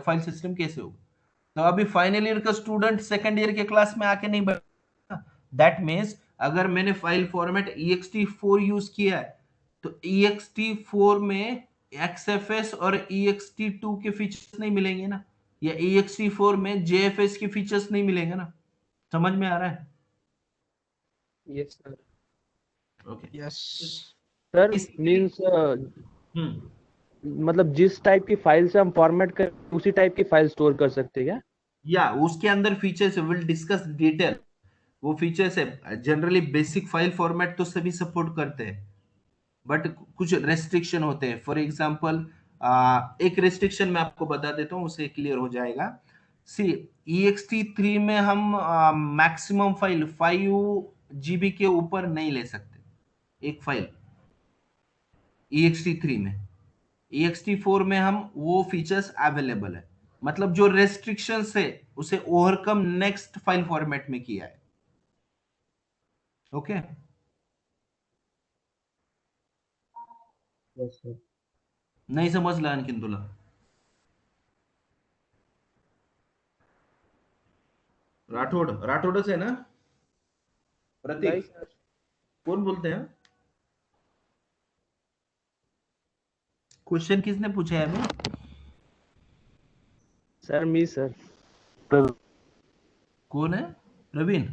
फाइल सिस्टम कैसे होगा। तो अभी फाइनल ईयर का स्टूडेंट सेकंड ईयर के क्लास में आके नहीं बैठा, दैट मीन्स अगर मैंने फाइल फॉर्मेट ext4 यूज किया है तो ext4 में XFS और ext2 के फीचर्स नहीं मिलेंगे ना, या ext4 में JFS के फीचर्स नहीं मिलेंगे ना। समझ में आ रहा है? Yes sir. Okay yes sir इस मीन्स हम्म मतलब जिस टाइप की फाइल से हम फॉर्मेट कर उसी टाइप की फाइल स्टोर कर सकते हैं क्या? या उसके अंदर फीचर्स विल डिस्कस डिटेल। वो फीचर्स है, जनरली बेसिक फाइल फॉर्मेट तो सभी सपोर्ट करते हैं, बट कुछ रेस्ट्रिक्शन होते हैं। फॉर एग्जांपल एक रेस्ट्रिक्शन मैं आपको बता देता हूँ, उससे क्लियर हो जाएगा। सी ext3 में हम मैक्सिमम फाइल 5 GB के ऊपर नहीं ले सकते एक फाइल ext3 में। ext4 में हम वो फीचर्स अवेलेबल है, मतलब जो रेस्ट्रिक्शंस है उसे ओवरकम नेक्स्ट फाइल फॉर्मेट में किया है। Okay yes sir. नाही समजलं आणखीन तुला? राठोडच है ना? नहीं प्रतीक सर। कौन बोलते हैं? क्वेश्चन किसने पूछा है अभी? Sir me sir. कौन है? Praveen.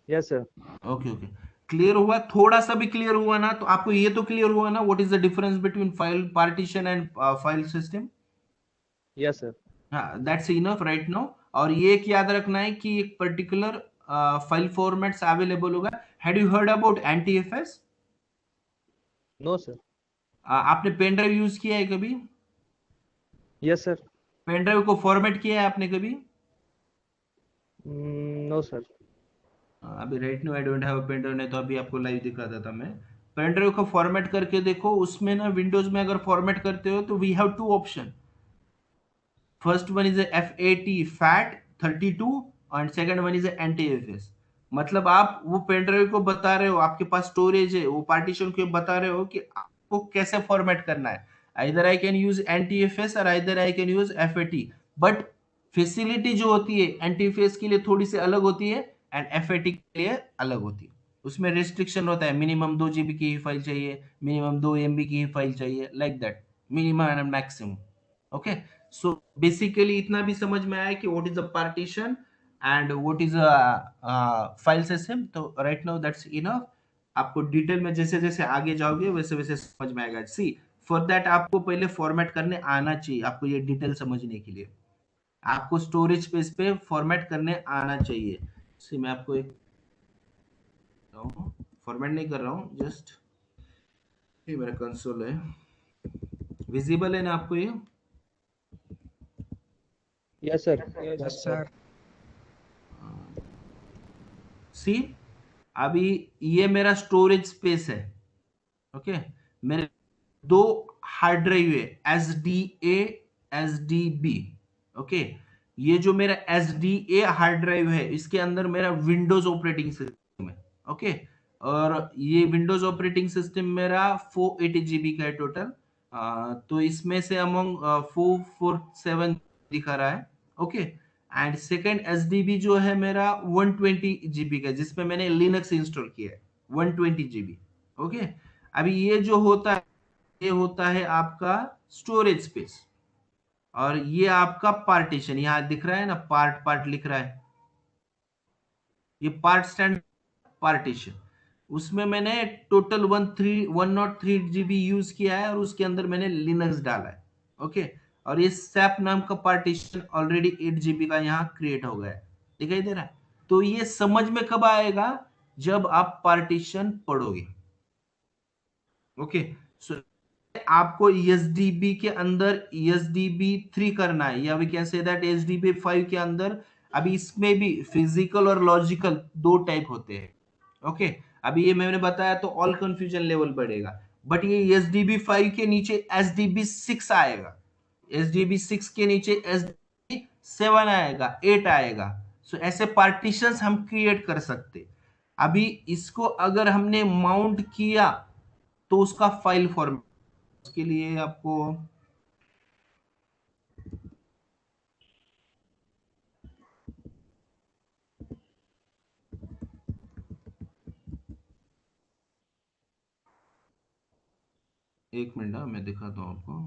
Yes sir. Okay okay, clear हुआ? थोड़ा सा भी क्लियर हुआ ना? तो आपको ये तो क्लियर हुआ ना what is the difference between file partition and file system? Yes sir. हाँ, दैट्स इनफ राइट नाउ। और ये एक याद रखना है कि एक पर्टिकुलर फाइल फॉर्मेट्स अवेलेबल होगा। Had you heard about NTFS? No sir. आपने पेन ड्राइव यूज किया है कभी? Yes sir. पेन ड्राइव को फॉर्मेट किया है आपने कभी? No sir. अभी right now I don't have a pen drive, नहीं तो अभी आपको लाइव दिखाता था मैं। पेन ड्राइव को फॉर्मेट करके देखो, उसमें ना विंडोज में अगर फॉर्मेट करते हो तो we have two option. First one is FAT32 and second one is NTFS। मतलब आप वो पेन ड्राइव को बता रहे हो, आपके पास स्टोरेज है, वो पार्टीशन को बता रहे हो कि आपको कैसे फॉर्मेट करना है। Either I can use NTFS और either I can use FAT, but facility जो होती है NTFS के लिए थोड़ी सी अलग होती है एंड FAT के लिए अलग होती है। उसमें रिस्ट्रिक्शन होता है, मिनिमम 2 GB की ही फाइल चाहिए, मिनिमम 2 MB की ही फाइल चाहिए, like that, minimum and maximum. Okay, so basically इतना भी समझ में आया कि what is a partition and what is a file system. तो राइट नाउ दैट्स इनफ। आपको डिटेल में जैसे जैसे आगे जाओगे वैसे वैसे समझ में आएगा। सी फॉर दैट आपको पहले फॉर्मेट करने आना चाहिए, आपको ये डिटेल समझने के लिए आपको स्टोरेज स्पेस पे फॉर्मेट करने आना चाहिए। सी मैं आपको एक फॉर्मेट नहीं कर रहा हूँ, जस्ट ये मेरा कंसोल है, विजिबल है ना आपको ये? Yes sir. यस सर सी अभी ये मेरा स्टोरेज स्पेस है। ओके, मेरे दो हार्ड ड्राइव है, SDA SDB। ओके, ये जो मेरा SDA हार्ड ड्राइव है इसके अंदर मेरा विंडोज ऑपरेटिंग सिस्टम है। ओके, और ये विंडोज ऑपरेटिंग सिस्टम मेरा 480 GB का है टोटल। तो इसमें से अमंग 447 दिखा रहा है। ओके, एंड सेकेंड SDB जो है मेरा 120 GB का, जिसमें मैंने लिनक्स इंस्टॉल किया है, 120 GB। ओके, अभी ये जो होता है ये होता है आपका स्टोरेज स्पेस। और ये आपका पार्टीशन, यहाँ दिख रहा है ना, पार्ट पार्ट लिख रहा है, ये पार्ट स्टैंड पार्टीशन। उसमें मैंने टोटल 103 GB यूज किया है और उसके अंदर मैंने लिनक्स डाला है। ओके, और ये सैप नाम का पार्टीशन ऑलरेडी 8 GB का यहाँ क्रिएट हो गया है, दिखाई दे रहा है। तो ये समझ में कब आएगा, जब आप पार्टीशन पढ़ोगे। ओके, सो आपको ESDB के अंदर ESDB 3 करना है, या we can say that ESDB 5 के अंदर। अभी इसमें भी फिजिकल और लॉजिकल दो टाइप होते हैं। ओके, अभी ये मैंने बताया तो ऑल कंफ्यूजन लेवल बढ़ेगा, बट ये ESDB 5 के नीचे SDB 6 आएगा, SDB 6 के नीचे SDB 7 आएगा, 8 आएगा। सो ऐसे पार्टीशंस हम क्रिएट कर सकते। अभी इसको अगर हमने माउंट किया तो उसका फाइल फॉर्मेट, उसके लिए आपको एक मिनट, मैं दिखाता हूँ आपको।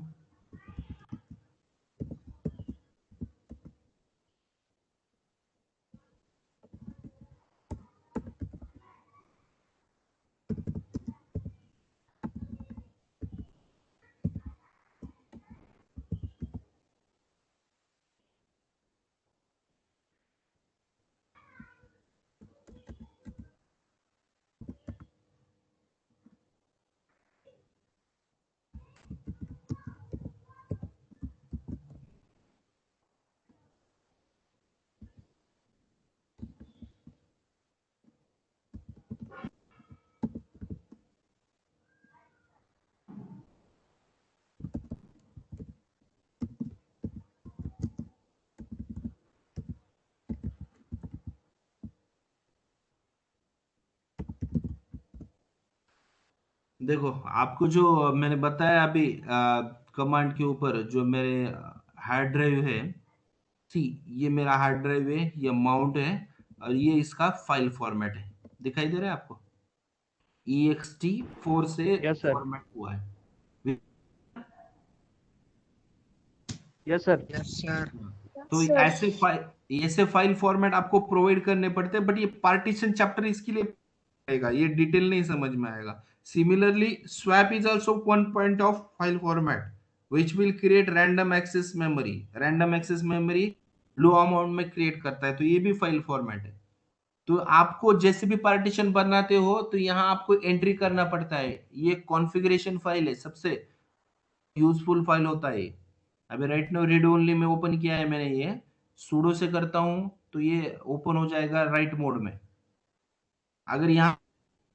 देखो, आपको जो मैंने बताया अभी कमांड के ऊपर, जो मेरे हार्ड ड्राइव है, सी ये मेरा हार्ड ड्राइव है, ये माउंट है, और ये इसका फाइल फॉर्मेट है, दिखाई दे रहा है आपको, ext4 से यस सर। फॉर्मेट हुआ है। Yes sir. तो सर ऐसे फाइल फॉर्मेट आपको प्रोवाइड करने पड़ते हैं, बट ये पार्टीशन चैप्टर इसके लिए आएगा, ये डिटेल नहीं समझ में आएगा। Similarly swap is also one point of file format which will create random access memory। Random access memory low amount में क्रिएट करता है, तो ये भी फाइल फॉर्मेट है। तो आपको जैसे भी पार्टीशन बनाते हो तो यहाँ आपको एंट्री करना पड़ता है, ये कॉन्फ़िगरेशन फाइल है, सबसे यूजफुल फाइल होता है। अभी राइट नाउ रीड ओनली में ओपन किया है मैंने, ये सुडो से करता हूं तो ये ओपन हो जाएगा राइट मोड में। अगर यहाँ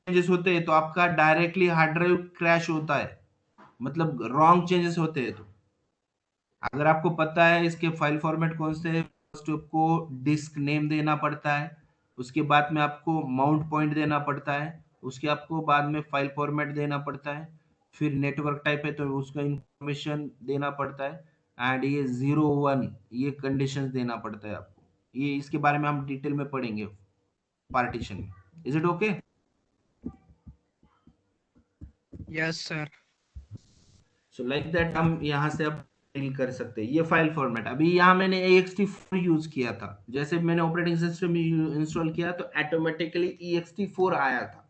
चेंजेस होते हैं तो आपका डायरेक्टली हार्ड ड्राइव क्रैश होता है, मतलब रॉन्ग चेंजेस होते हैं। तो अगर आपको पता है इसके फाइल फॉर्मेट कौन से है, फर्स्ट आपको डिस्क नेम देना पड़ता है, उसके बाद में आपको माउंट पॉइंट देना पड़ता है, उसके आपको बाद में फाइल फॉर्मेट देना पड़ता है, फिर नेटवर्क टाइप है तो उसका इंफॉर्मेशन देना पड़ता है, एंड ये 0 1 ये कंडीशंस देना पड़ता है आपको। ये इसके बारे में हम डिटेल में पढ़ेंगे पार्टीशन में। Is it okay? Yes, sir. So like that हम यहाँ से अब डील कर सकते हैं। ये फाइल फॉर्मेट, अभी यहाँ मैंने ext4 यूज किया था, जैसे मैंने ऑपरेटिंग सिस्टम इंस्टॉल किया तो ऑटोमेटिकली ext4 आया था।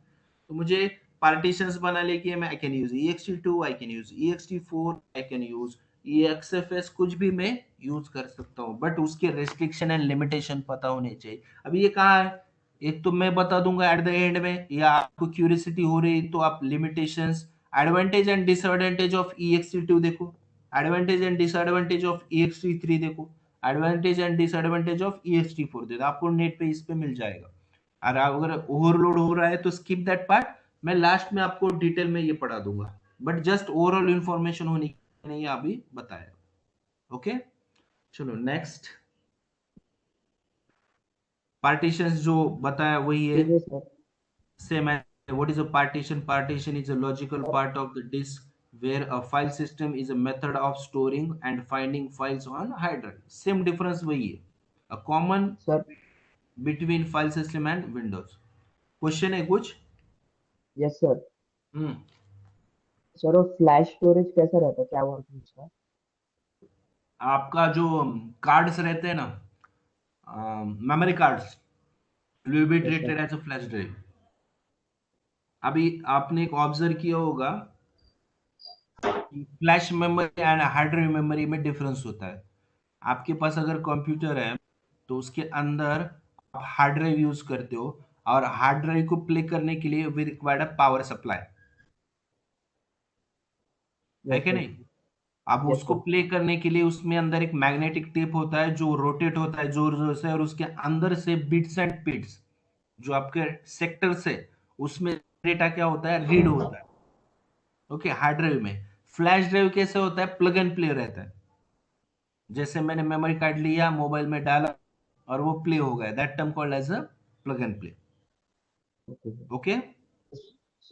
तो मुझे पार्टीशंस बनाने के लिए मैं I can use ext2, I can use ext4, I can use exfs, कुछ भी मैं यूज कर सकता हूँ, बट उसके रेस्ट्रिक्शन एंड लिमिटेशन पता होने चाहिए। अभी ये कहाँ है, एक तो मैं बता दूंगा एट द एंड में, या आपको क्यूरियोसिटी हो रही तो आप limitations, advantage and disadvantage of ext2 देखो, advantage and disadvantage of ext3 देखो, advantage and disadvantage of ext4 देखो, आपको नेट पे इस पे मिल जाएगा। और अगर ओवरलोड हो रहा है तो स्किप दैट पार्ट, मैं लास्ट में आपको डिटेल में ये पढ़ा दूंगा, बट जस्ट ओवरऑल इंफॉर्मेशन होने के लिए अभी बताया। ओके, चलो नेक्स्ट। पार्टीशंस जो बताया वही है, ठीक है sir. same as what is a partition. Partition is a logical part of the disk where a file system is a method of storing and finding files on hard drive. Same difference वही है, a common sir between file system and Windows। Question है कुछ? Yes sir. हम्म सर वो फ्लैश स्टोरेज कैसा रहता है, क्या वर्क उसका? आपका जो कार्ड्स रहते हैं ना, memory cards, will be Yes, sir. Treated as a flash drive. अभी आपने एक ऑब्जर्व किया होगा कि flash memory and hard drive memory में डिफरेंस होता है। आपके पास अगर कंप्यूटर है तो उसके अंदर आप हार्ड ड्राइव यूज करते हो, और हार्ड ड्राइव को प्ले करने के लिए we required a power supply, है Yes, कि sir. नहीं? अब Yes, उसको sir. प्ले करने के लिए उसमें अंदर एक मैग्नेटिक टेप होता है जो रोटेट होता है जोर जोर से, और उसके अंदर से बिट्स एंड पिट्स जो आपके सेक्टर से, उसमें डेटा क्या होता है, रीड होता है। ओके, हार्ड ड्राइव में। फ्लैश ड्राइव कैसे होता है, प्लग एंड प्ले रहता है। जैसे मैंने मेमोरी कार्ड लिया, मोबाइल में डाला और वो प्ले हो गया, that term called as a plug and play. Okay, sir. Okay,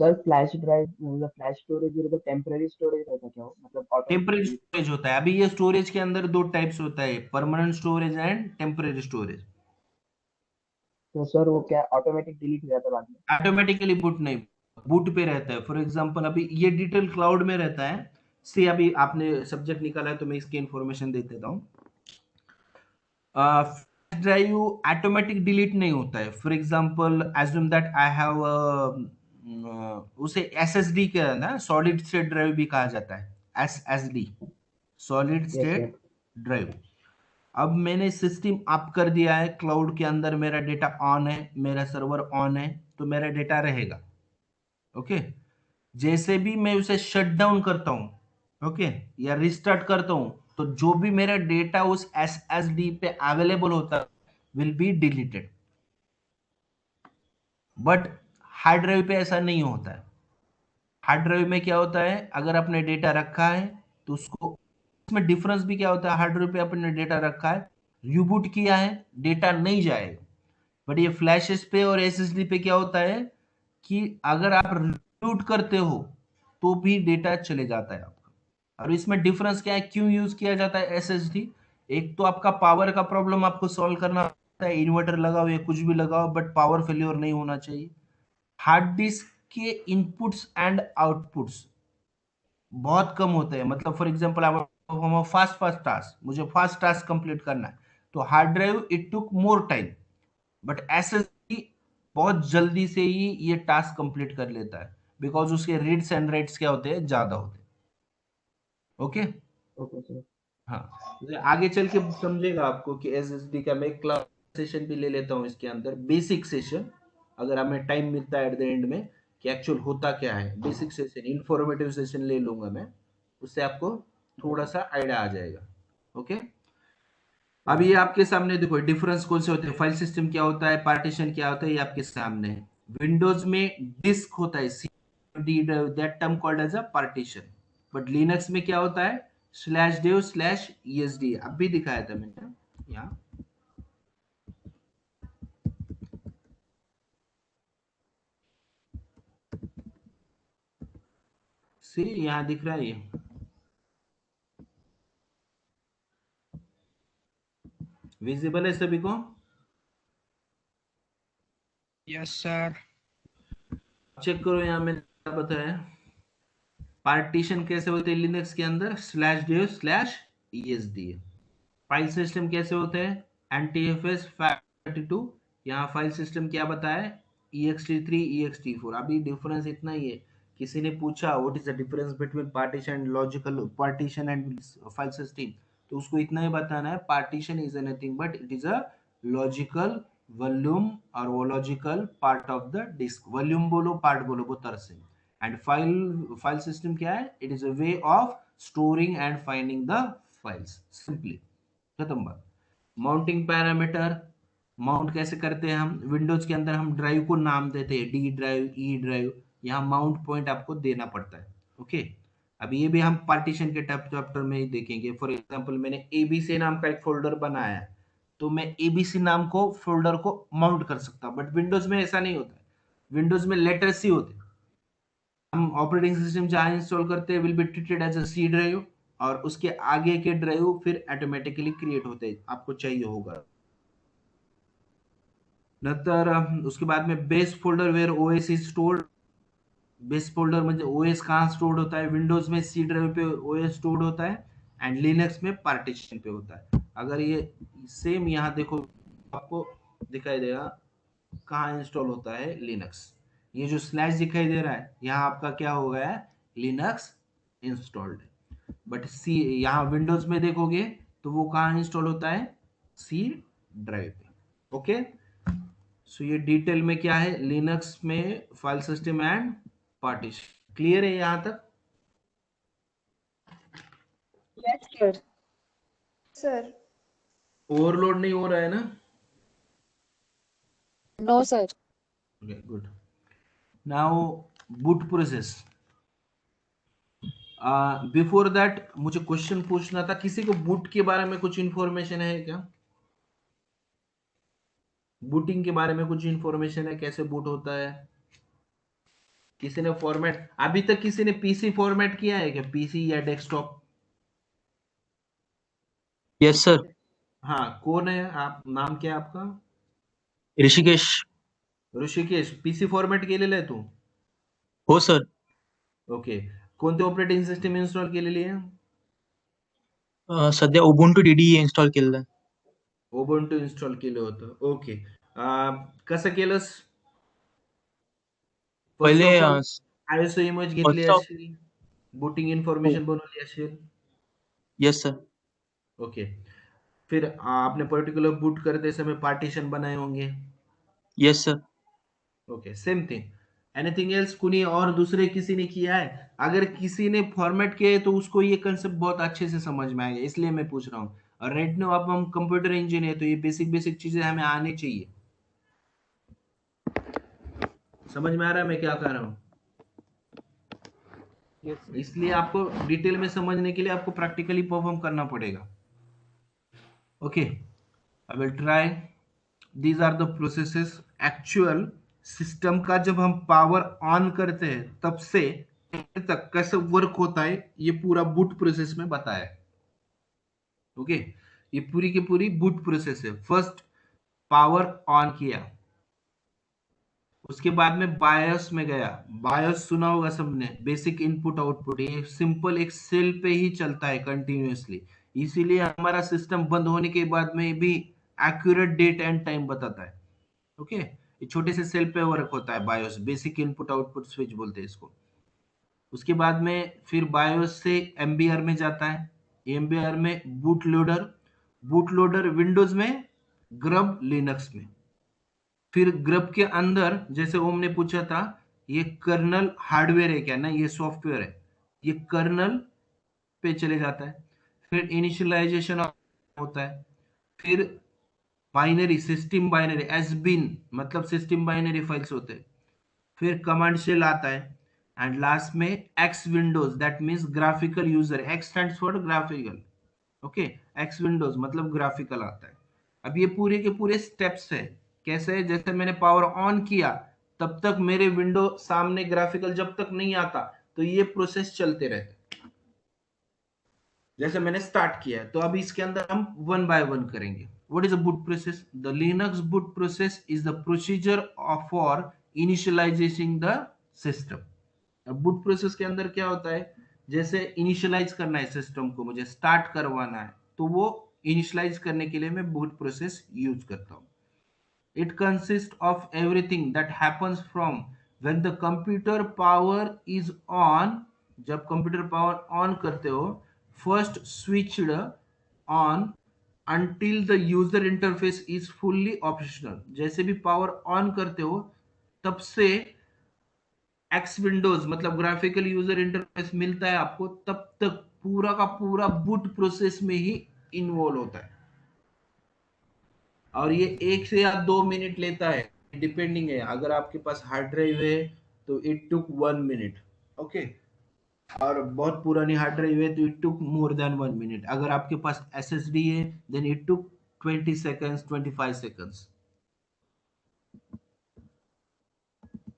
sir flash drive मतलब फ्लैश स्टोरेज तो टेम्पररी स्टोरेज रहता क्या हो मतलब टेम्परेरी ऑटोमेटिकली? स्टोरेज होता है। अभी ये स्टोरेज के अंदर दो टाइप्स होता है, permanent storage and temporary storage. तो सर वो क्या ऑटोमेटिक डिलीट हो जाता है बाद में? ऑटोमेटिकली बूट नहीं, बूट पे रहता है। फॉर एग्जांपल अभी ये डिटेल क्लाउड में रहता है। से अभी आपने सब्जेक्ट निकाला है तो मैं इसकी इंफॉर्मेशन दे देता हूँ। फ्लैश ड्राइव ऑटोमेटिक डिलीट नहीं होता है। For example assume that I have उसे एसएसडी के ना, सॉलिड स्टेट ड्राइव भी कहा जाता है, SSD, solid yes sir. State drive. अब मैंने सिस्टम अप कर दिया है, क्लाउड के अंदर मेरा डेटा ऑन है, मेरा सर्वर ऑन है, तो मेरा डेटा रहेगा। ओके, जैसे भी मैं उसे शट डाउन करता हूं, ओके, या रिस्टार्ट करता हूं, तो जो भी मेरा डेटा उस एसएसडी पे अवेलेबल होता है will be deleted. But hard drive पे ऐसा नहीं होता है। हार्ड ड्राइव में क्या होता है, अगर आपने डेटा रखा है तो उसको, इसमें डिफरेंस भी क्या होता है, हार्ड ड्राइव पे आपने डेटा रखा है, रीबूट किया है, डेटा नहीं जाएगा। बट ये फ्लैशेस पे और एसएसडी पे क्या होता है कि अगर आप रीबूट करते हो तो भी डेटा चले जाता है आपका। और इसमें डिफरेंस क्या है, क्यों यूज किया जाता है एसएसडी? एक तो आपका पावर का प्रॉब्लम आपको सॉल्व करना होता है, इन्वर्टर लगाओ या कुछ भी लगाओ, बट पावर फेल्योर नहीं होना चाहिए। हार्ड डिस्क के इनपुट्स एंड आउटपुट्स बहुत कम होते हैं। मतलब फॉर एग्जांपल हम फास्ट फास्ट टास्क, मुझे फास्ट टास्क कंप्लीट करना है, तो hard drive it took more time, but SSD बहुत जल्दी से ही ये टास्क कंप्लीट कर लेता है, बिकॉज उसके रीड्स एंड राइट्स क्या होते हैं, ज्यादा होते हैं। Okay, okay sir. हाँ, तो आगे चल के समझेगा आपको कि एसएसडी का मैं क्लास सेशन भी ले लेता हूँ इसके अंदर, बेसिक सेशन, अगर हमें टाइम मिलता है एट द एंड में, कि एक्चुअल होता क्या है। बेसिक सेशन, इंफॉर्मेटिव सेशन ले लूंगा मैं, उससे आपको थोड़ा सा आइडिया आ जाएगा। ओके, अब ये आपके सामने देखो डिफरेंस कौन से होते हैं, फाइल सिस्टम क्या होता है, पार्टीशन क्या होता है, ये आपके सामने है। विंडोज में डिस्क होता है, see that term called as a partition. But Linux में क्या होता है, स्लैश डेव स्लैश ईएसडी, अब भी दिखाया था मैंने यहाँ। सी यहाँ दिख रहा है ये, विजिबल है सभी को? Yes, sir. चेक करो यहाँ मैंने क्या बताया। पार्टीशन कैसे होते हैं लिनक्स के अंदर, slash dev slash ESD. File system कैसे होते हैं, NTFS 32। यहाँ फाइल सिस्टम क्या बताया, ext3 ext4। अभी डिफरेंस इतना ही है, किसी ने पूछा what is the difference between partition and logical partition and file system, तो उसको इतना ही बताना है, partition is nothing but it is a logical volume, और वो logical part of the disk, volume बोलो पार्ट बोलो वो तरह से। एंड फाइल सिस्टम क्या है, it is a way of storing and finding the files, simply, खत्म बात। माउंटिंग पैरामीटर, माउंट कैसे करते हैं हम, विंडोज के अंदर हम ड्राइव को नाम देते हैं, डी ड्राइव, ई ड्राइव, यहाँ माउंट पॉइंट आपको देना पड़ता है। ओके, अब ये भी हम पार्टीशन के चैप्टर में ही देखेंगे। फॉर एग्जांपल मैंने एबीसी नाम का एक फोल्डर बनाया है, तो मैं एबीसी नाम को फोल्डर को माउंट कर सकता हूँ, बट विंडोज में ऐसा नहीं होता है। विंडोज में लेटर्स ही होते हैं। हम ऑपरेटिंग सिस्टम जहां इंस्टॉल करते हैं will be treated as a C drive, और उसके आगे के ड्राइव फिर ऑटोमेटिकली क्रिएट होते हैं, आपको चाहिए होगा। नंतर उसके बाद में base folder Wear OS is stored. Base folder म्हणजे ओएस कहाँ स्टोर्ड होता है, विंडोज में सी ड्राइव पे ओएस स्टोर्ड होता है, एंड लिनक्स में पार्टीशन पे होता है। अगर ये सेम यहाँ देखो, आपको दिखाई देगा कहाँ इंस्टॉल होता है लिनक्स। ये जो स्लैश दिखाई दे रहा है यहाँ आपका क्या हो गया है, लिनक्स इंस्टॉल्ड है। बट सी यहाँ विंडोज में देखोगे तो वो कहाँ इंस्टॉल होता है, सी ड्राइव पे। ओके, सो ये डिटेल में क्या है, लिनक्स में file system and partition. Clear है यहाँ तक? Yes sir. सर। ओवरलोड नहीं हो रहा है ना? No sir. Okay good. Now boot process. Before that मुझे क्वेश्चन पूछना था, किसी को बूट के बारे में कुछ इंफॉर्मेशन है क्या? बूटिंग के बारे में कुछ इंफॉर्मेशन है, कैसे बूट होता है? किसी ने फॉर्मेट, अभी तक किसी ने पीसी फॉर्मेट किया है क्या, पीसी या डेस्कटॉप? Yes sir. हाँ, कौन है आप, नाम क्या है आपका? ऋषिकेश। ऋषिकेश, पीसी फॉर्मेट केलेलं आहे तू? हो सर. ओके, कोणते ऑपरेटिंग सिस्टम इन्स्टॉल केलेली आहे? सध्या उबुंटू डीडीई इन्स्टॉल केलेलं आहे. उबुंटू इन्स्टॉल केलं होतं. ओके, कसं केलंस? फर्स्ट पहिले ऑफ ऑल आयएसओ इमेज घेतली फर्स्ट ऑफ असेल, बूटिंग इन्फॉर्मेशन बनवली असेल. Yes sir. ओके, फिर आपने पर्टिकुलर बूट करते समय पार्टीशन बनाए होंगे. Yes sir. Okay, same thing. Anything else, कुनी और दूसरे किसी ने किया है? अगर किसी ने फॉर्मेट किया है तो उसको ये कंसेप्ट बहुत अच्छे से समझ में आएगा, इसलिए मैं पूछ रहा हूँ. और राइट नाउ अब हम कंप्यूटर इंजीनियर, तो ये बेसिक बेसिक चीजें हमें आनी चाहिए. समझ में आ रहा है मैं क्या कर रहा हूँ? इसलिए आपको डिटेल में समझने के लिए आपको प्रैक्टिकली परफॉर्म करना पड़ेगा. Okay, I will try. These are the processes. Actual system का जब हम पावर ऑन करते हैं तब से तक कैसे वर्क होता है, ये पूरा बूट प्रोसेस में बताया है. ओके, ये पूरी की पूरी बूट प्रोसेस है. फर्स्ट पावर ऑन किया, उसके बाद में बायोस में गया. बायोस सुना होगा सबने, बेसिक इनपुट आउटपुट. ये सिंपल एक सेल पे ही चलता है कंटिन्यूअसली, इसीलिए हमारा सिस्टम बंद होने के बाद में भी एक्यूरेट डेट एंड टाइम बताता है. ओके, ये छोटे से सेल पे वर्क होता है BIOS, basic input output switch बोलते हैं इसको. उसके बाद में फिर बायोस से एमबीआर में जाता है. एमबीआर में boot loader, boot loader Windows में, ग्रब लिनक्स में. फिर ग्रब के अंदर, जैसे ओम ने पूछा था, ये कर्नल हार्डवेयर है क्या, ना ये सॉफ्टवेयर है, ये कर्नल पे चले जाता है. फिर इनिशियलाइजेशन होता है. फिर बाइनरी, सिस्टम बाइनरी, एसबिन मतलब सिस्टम बाइनरी फाइल्स होते हैं. फिर कमांड शेल आता है. एंड लास्ट में x Windows, that means graphical user. X stands for graphical. Okay, x Windows मतलब ग्राफिकल आता है. अब ये पूरे के पूरे स्टेप्स है. कैसे? जैसे मैंने पावर ऑन किया तब तक मेरे विंडो सामने ग्राफिकल जब तक नहीं आता तो ये प्रोसेस चलते रहते. जैसे मैंने स्टार्ट किया है तो अभी इसके अंदर हम वन बाय वन करेंगे. What is a boot process? The Linux boot process is the procedure for initialising the system. अब बूट प्रोसेस के अंदर क्या होता है, जैसे इनिशियलाइज करना है सिस्टम को, मुझे स्टार्ट करवाना है, तो वो इनिशियलाइज करने के लिए मैं बूट प्रोसेस यूज करता हूँ. It consist of everything that happens from when the computer power is on. जब कंप्यूटर पावर ऑन करते हो, first switched on until the user interface is fully operational. जैसे भी पावर ऑन करते हो तब से एक्स विंडोज मतलब ग्राफिकल यूजर इंटरफेस मिलता है आपको, तब तक पूरा का पूरा बूट प्रोसेस में ही इन्वॉल्व होता है. और ये 1 से या 2 मिनट लेता है, डिपेंडिंग है. अगर आपके पास हार्ड ड्राइव है तो इट टुक 1 मिनट. ओके, और बहुत पुरानी हार्ड ड्राइव है तो it took more than 1 minute. अगर आपके पास एसएसडी है then it took 20 seconds, 25 seconds.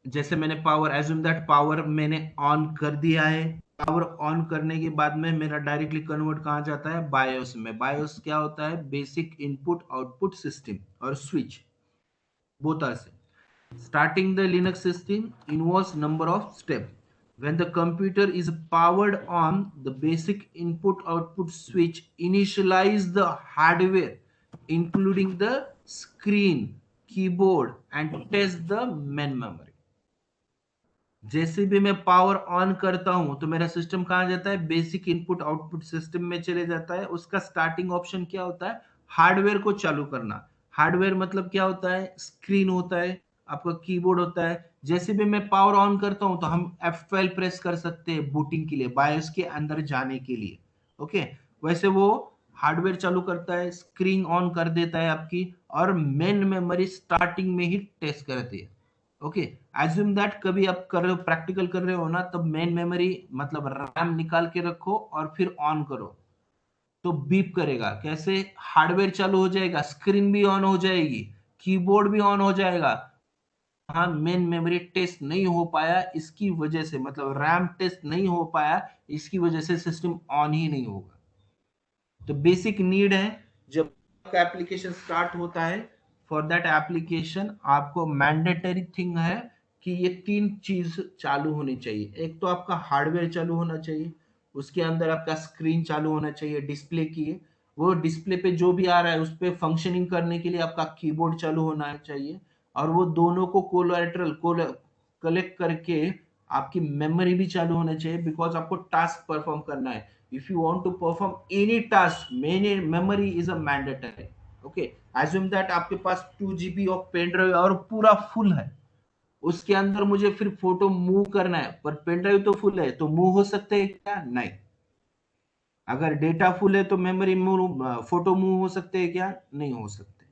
जैसे मैंने पावर, एज्यूम दैट पावर मैंने ऑन कर दिया है. पावर ऑन करने के बाद में मेरा डायरेक्टली कन्वर्ट कहाँ जाता है, बायोस में. बायोस क्या होता है, बेसिक इनपुट आउटपुट सिस्टम और switch, both are same. Starting the Linux system involves number of step. When the computer is powered on, the basic input output switch initialize the hardware, including the screen, keyboard, and test the main memory. जैसे भी मैं पावर ऑन करता हूं तो मेरा सिस्टम कहां जाता है? बेसिक इनपुट आउटपुट सिस्टम में चले जाता है। उसका स्टार्टिंग ऑप्शन क्या होता है? हार्डवेयर को चालू करना। हार्डवेयर मतलब क्या होता है? स्क्रीन होता है, आपका कीबोर्ड होता है। जैसे भी मैं पावर ऑन करता हूं तो हम F12 प्रेस कर सकते हैं बूटिंग के लिए, बायोस के अंदर जाने के लिए। ओके, वैसे वो हार्डवेयर चालू करता है, स्क्रीन ऑन कर देता है आपकी, और मेन मेमोरी स्टार्टिंग में ही टेस्ट करती है। ओके, एज्यूम दैट कभी आप कर रहे हो, प्रैक्टिकल कर रहे हो ना, तब मेन मेमोरी मतलब रैम निकाल के रखो और फिर ऑन करो तो बीप करेगा। कैसे? हार्डवेयर चालू हो जाएगा, स्क्रीन भी ऑन हो जाएगी, कीबोर्ड भी ऑन हो जाएगा। हाँ, मेन मेमोरी टेस्ट नहीं हो पाया इसकी वजह से, मतलब रैम टेस्ट नहीं हो पाया इसकी वजह से सिस्टम ऑन ही नहीं होगा। तो बेसिक नीड है, जब आपका एप्लीकेशन स्टार्ट होता है, फॉर दैट एप्लीकेशन आपको मैंडेटरी थिंग है कि ये 3 चीज चालू होनी चाहिए। एक तो आपका हार्डवेयर चालू होना चाहिए, उसके अंदर आपका स्क्रीन चालू होना चाहिए डिस्प्ले की, वो डिस्प्ले पे जो भी आ रहा है उस पे फंक्शनिंग करने के लिए आपका कीबोर्ड चालू होना चाहिए, और वो दोनों को कोलैटरल कलेक्ट करके आपकी मेमोरी भी चालू होना चाहिए, बिकॉज आपको टास्क परफॉर्म करना है। If you want to perform any task, memory is a mandatory. Okay, assume that आपके पास 2 GB ऑफ पेन ड्राइव और पूरा फुल है, उसके अंदर मुझे फिर फोटो मूव करना है, पर पेन ड्राइव तो फुल है, तो मूव हो सकते हैं क्या? नहीं। अगर डेटा फुल है तो मेमोरी मूव, फोटो मूव हो सकते हैं क्या? नहीं हो सकते।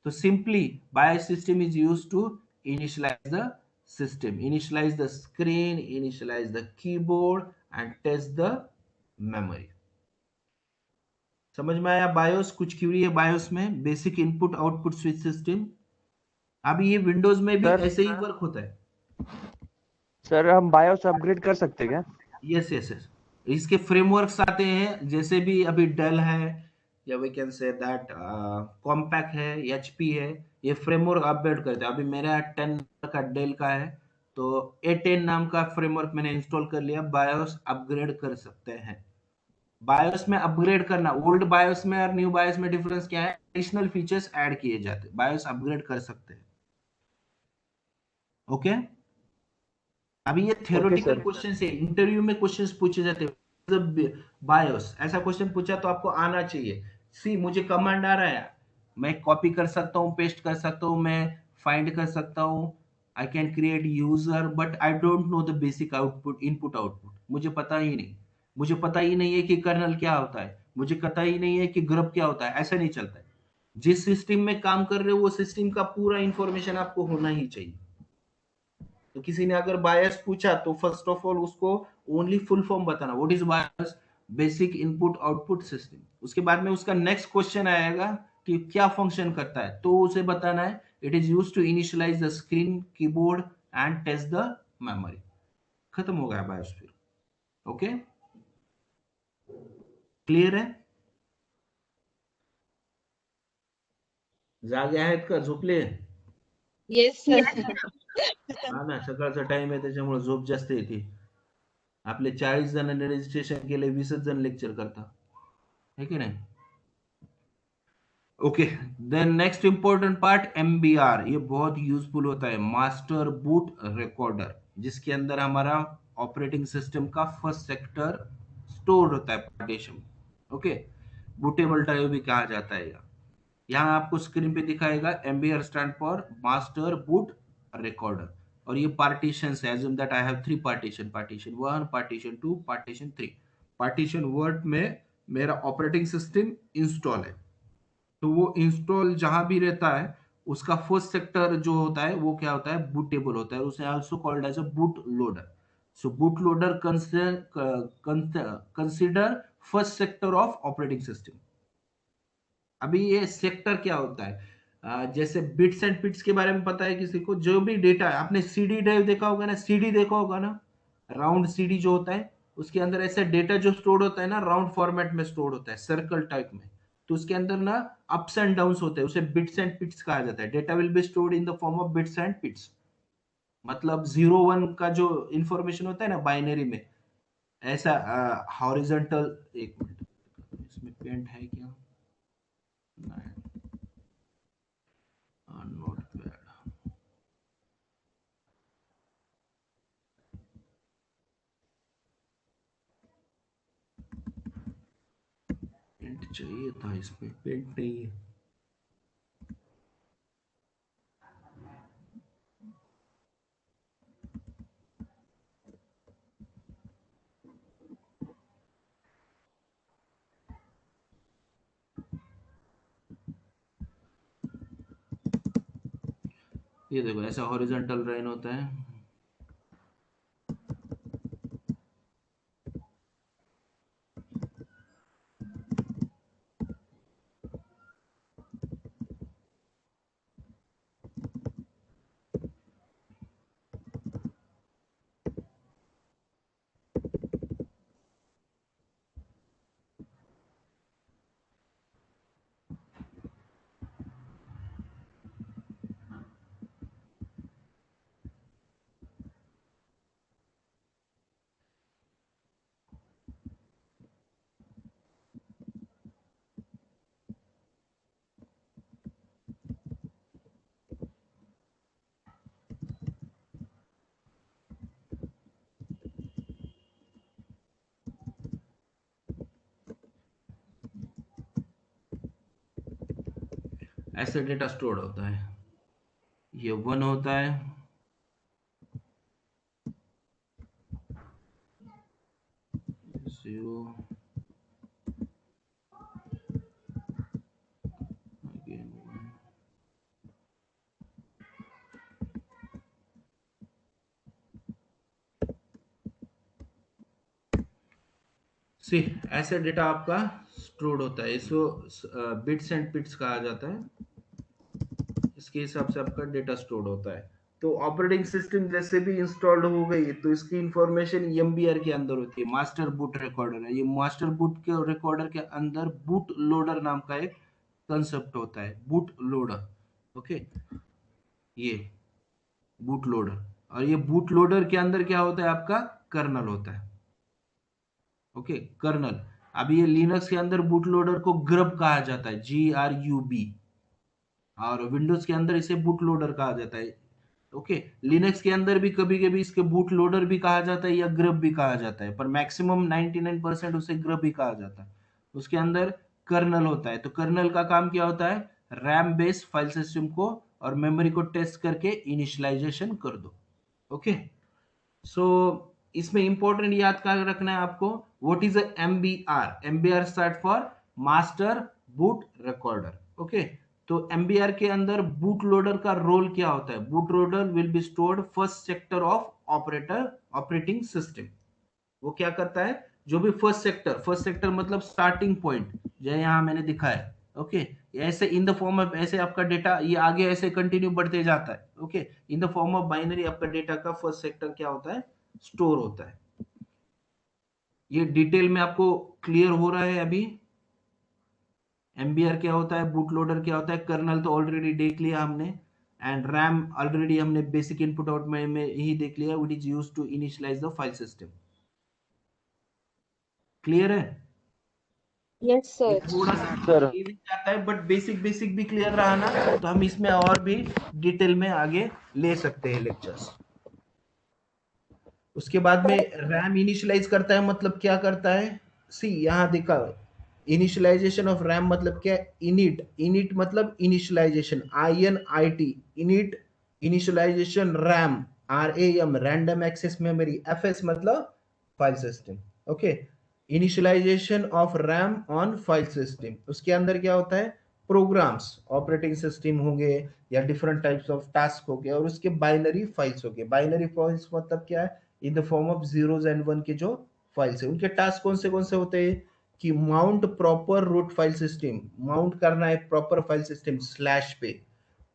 तो simply BIOS system is used to initialize the system, initialize the screen, initialize the keyboard, and test the memory. समझ में आया? बायोस कुछ क्यूरी है बायोस में, basic input output switch system. अभी ये विंडोज में भी सर ऐसे ही वर्क होता है। सर हम बायोस अपग्रेड कर सकते हैं क्या? यस यस यस, इसके फ्रेमवर्क्स आते हैं, जैसे भी अभी डेल है, या we can say that Compaq है, एचपी है, ये फ्रेमवर्क अपडेट करते हैं। अभी मेरा 10 का डेल का है, तो A10 नाम का फ्रेमवर्क मैंने इंस्टॉल कर लिया, बायोस अपग्रेड कर सकते हैं। बायोस में अपग्रेड करना, ओल्ड बायोस में और न्यू बायोस में डिफरेंस क्या है? एडिशनल फीचर्स ऐड किए जाते हैं, बायोस अपग्रेड कर सकते हैं। ओके, अभी ये ओके थ्योरेटिकल सर। क्वेश्चन है, इंटरव्यू में क्वेश्चंस पूछे जाते हैं। बायोस ऐसा क्वेश्चन पूछा तो आपको आना चाहिए। सी, मुझे कमांड आ रहा है, मैं कॉपी कर सकता हूँ, पेस्ट कर सकता हूँ, मैं फाइंड कर सकता हूँ, I can create user, but I don't know the basic output, input output मुझे पता ही नहीं। मुझे पता ही नहीं है कि कर्नल क्या होता है, मुझे पता ही नहीं है कि ग्रुप क्या होता है। ऐसा नहीं चलता है। जिस सिस्टम में काम कर रहे हो वो सिस्टम का पूरा इंफॉर्मेशन आपको होना ही चाहिए। तो किसी ने अगर बायस पूछा तो फर्स्ट ऑफ ऑल उसको ओनली फुल फॉर्म बताना, what is bias? Basic input output system. उसके बाद में उसका नेक्स्ट क्वेश्चन आएगा कि क्या फंक्शन करता है, तो उसे बताना है it is used to initialize the screen, keyboard, and test the memory. खत्म हो गया बायस फिर। ओके, क्लियर है? जागे आहेत का झोपले? Yes sir. हा ना, सकाळचा टाइम आहे त्याच्यामुळे झोप जास्त येते। आपले 40 जणांनी रजिस्ट्रेशन केले, 20च जण लेक्चर करता, है की नाही? Okay, then next important part MBR, ये बहुत यूजफुल होता है, मास्टर बूट रिकॉर्डर, जिसके अंदर हमारा ऑपरेटिंग सिस्टम का फर्स्ट सेक्टर स्टोर होता है पार्टीशन। ओके, बूटेबल ड्राइव भी कहा जाता है। यहाँ आपको स्क्रीन पे दिखाएगा MBR stand for master boot recorder, और ये पार्टीशन है। Assume that I have 3 partition, partition 1, partition 2, partition 3। Partition 1 में मेरा ऑपरेटिंग सिस्टम इंस्टॉल है, तो वो इंस्टॉल जहां भी रहता है उसका फर्स्ट सेक्टर जो होता है वो क्या होता है? बूटेबल होता है, उसे also called as a boot loader. So boot loader consider first sector of operating system. अभी ये सेक्टर क्या होता है? जैसे बिट्स एंड बिट्स के बारे में पता है किसी को? जो भी डेटा है, आपने सीडी ड्राइव देखा होगा ना, सीडी देखा होगा ना, राउंड सीडी जो होता है, उसके अंदर ऐसा डेटा जो स्टोर होता है ना, राउंड फॉर्मेट में स्टोर होता है, सर्कल टाइप में। तो उसके अंदर ना अप्स एंड डाउन्स होते हैं, उसे बिट्स एंड बिट्स कहा जाता है। Data will be stored in the form of bits and bits. मतलब 0 1 का जो इंफॉर्मेशन होता है ना बाइनरी में, ऐसा हॉरिजॉन्टल, एक मिनट इसमें पेंट है क्या, नोट पैड, पेंट चाहिए था, इसमें पेंट नहीं है। ये देखो ऐसा हॉरिजॉन्टल लाइन होता है। ऐसे डेटा स्टोर होता है, ये 1 होता है, जीरो, अगेन 1। सी ऐसे डेटा आपका स्टोर्ड होता है, इसको बिट्स एंड बिट्स कहा जाता है। इसके हिसाब से आपका डेटा स्टोर्ड होता है। तो ऑपरेटिंग सिस्टम जैसे भी इंस्टॉल्ड हो गई तो इसकी इंफॉर्मेशन एमबीआर के अंदर होती है, मास्टर बूट रिकॉर्डर है। ये मास्टर बूट के रिकॉर्डर के अंदर बूट लोडर नाम का एक कंसेप्ट होता है, बूट लोडर। ओके, ये बूट लोडर, और ये बूट लोडर के अंदर क्या होता है, आपका कर्नल होता है। Okay, kernel. अभी ये लिनक्स के अंदर बूट लोडर को ग्रब कहा जाता है, GRUB, और विंडोज के अंदर इसे बूट लोडर कहा जाता है। ओके, लिनक्स के अंदर भी कभी कभी इसके बूट लोडर भी कहा जाता है या ग्रब भी कहा जाता है, पर मैक्सिमम 99% उसे ग्रब ही कहा जाता है। उसके अंदर कर्नल होता है। तो कर्नल का काम क्या होता है, रैम बेस्ड फाइल सिस्टम को और मेमोरी को टेस्ट करके इनिशियलाइजेशन कर दो। ओके, सो इसमें इंपॉर्टेंट याद कर रखना है आपको, what is MBR. MBR start for master boot recorder. Okay, तो एमबीआर के अंदर बूट लोडर का रोल क्या होता है, boot loader will be stored first sector of operating system. वो क्या करता है, जो भी फर्स्ट सेक्टर मतलब स्टार्टिंग पॉइंट, जो यहाँ मैंने दिखा है। ओके, ऐसे इन द फॉर्म ऑफ, ऐसे आपका डेटा ये आगे ऐसे कंटिन्यू बढ़ते जाता है। Okay, in the form of binary आपका डेटा का फर्स्ट सेक्टर क्या होता है, स्टोर होता है। ये डिटेल में आपको क्लियर हो रहा है अभी। एमबीआर क्या होता है, बूट लोडर क्या होता है, कर्नल तो ऑलरेडी देख लिया हमने, एंड रैम ऑलरेडी हमने बेसिक इनपुट आउट में ही देख लिया, which is used to initialize the file system. Clear है? Yes, ये sir. थोड़ा सा सर confusing जाता है, बट बेसिक बेसिक भी क्लियर रहा ना, तो हम इसमें और भी डिटेल में आगे ले सकते हैं लेक्चर्स। उसके बाद में रैम इनिशियलाइज करता है, मतलब क्या करता है, सी यहाँ दिखा, इनिशियलाइजेशन ऑफ रैम मतलब क्या है, इनिट। इनिट मतलब initialization, INIT, init initialization RAM, RAM random access memory, FS मतलब file system. Okay, initialization of RAM on file system. उसके अंदर क्या होता है, प्रोग्राम्स, ऑपरेटिंग सिस्टम होंगे या डिफरेंट टाइप्स ऑफ टास्क हो गए, और उसके बाइनरी फाइल्स हो गए। बाइनरी फाइल्स मतलब क्या है, in the form of zeros and one के जो फाइल्स है, उनके टास्क कौन से होते हैं, कि mount proper root file system, mount करना है प्रॉपर फाइल सिस्टम स्लैश पे,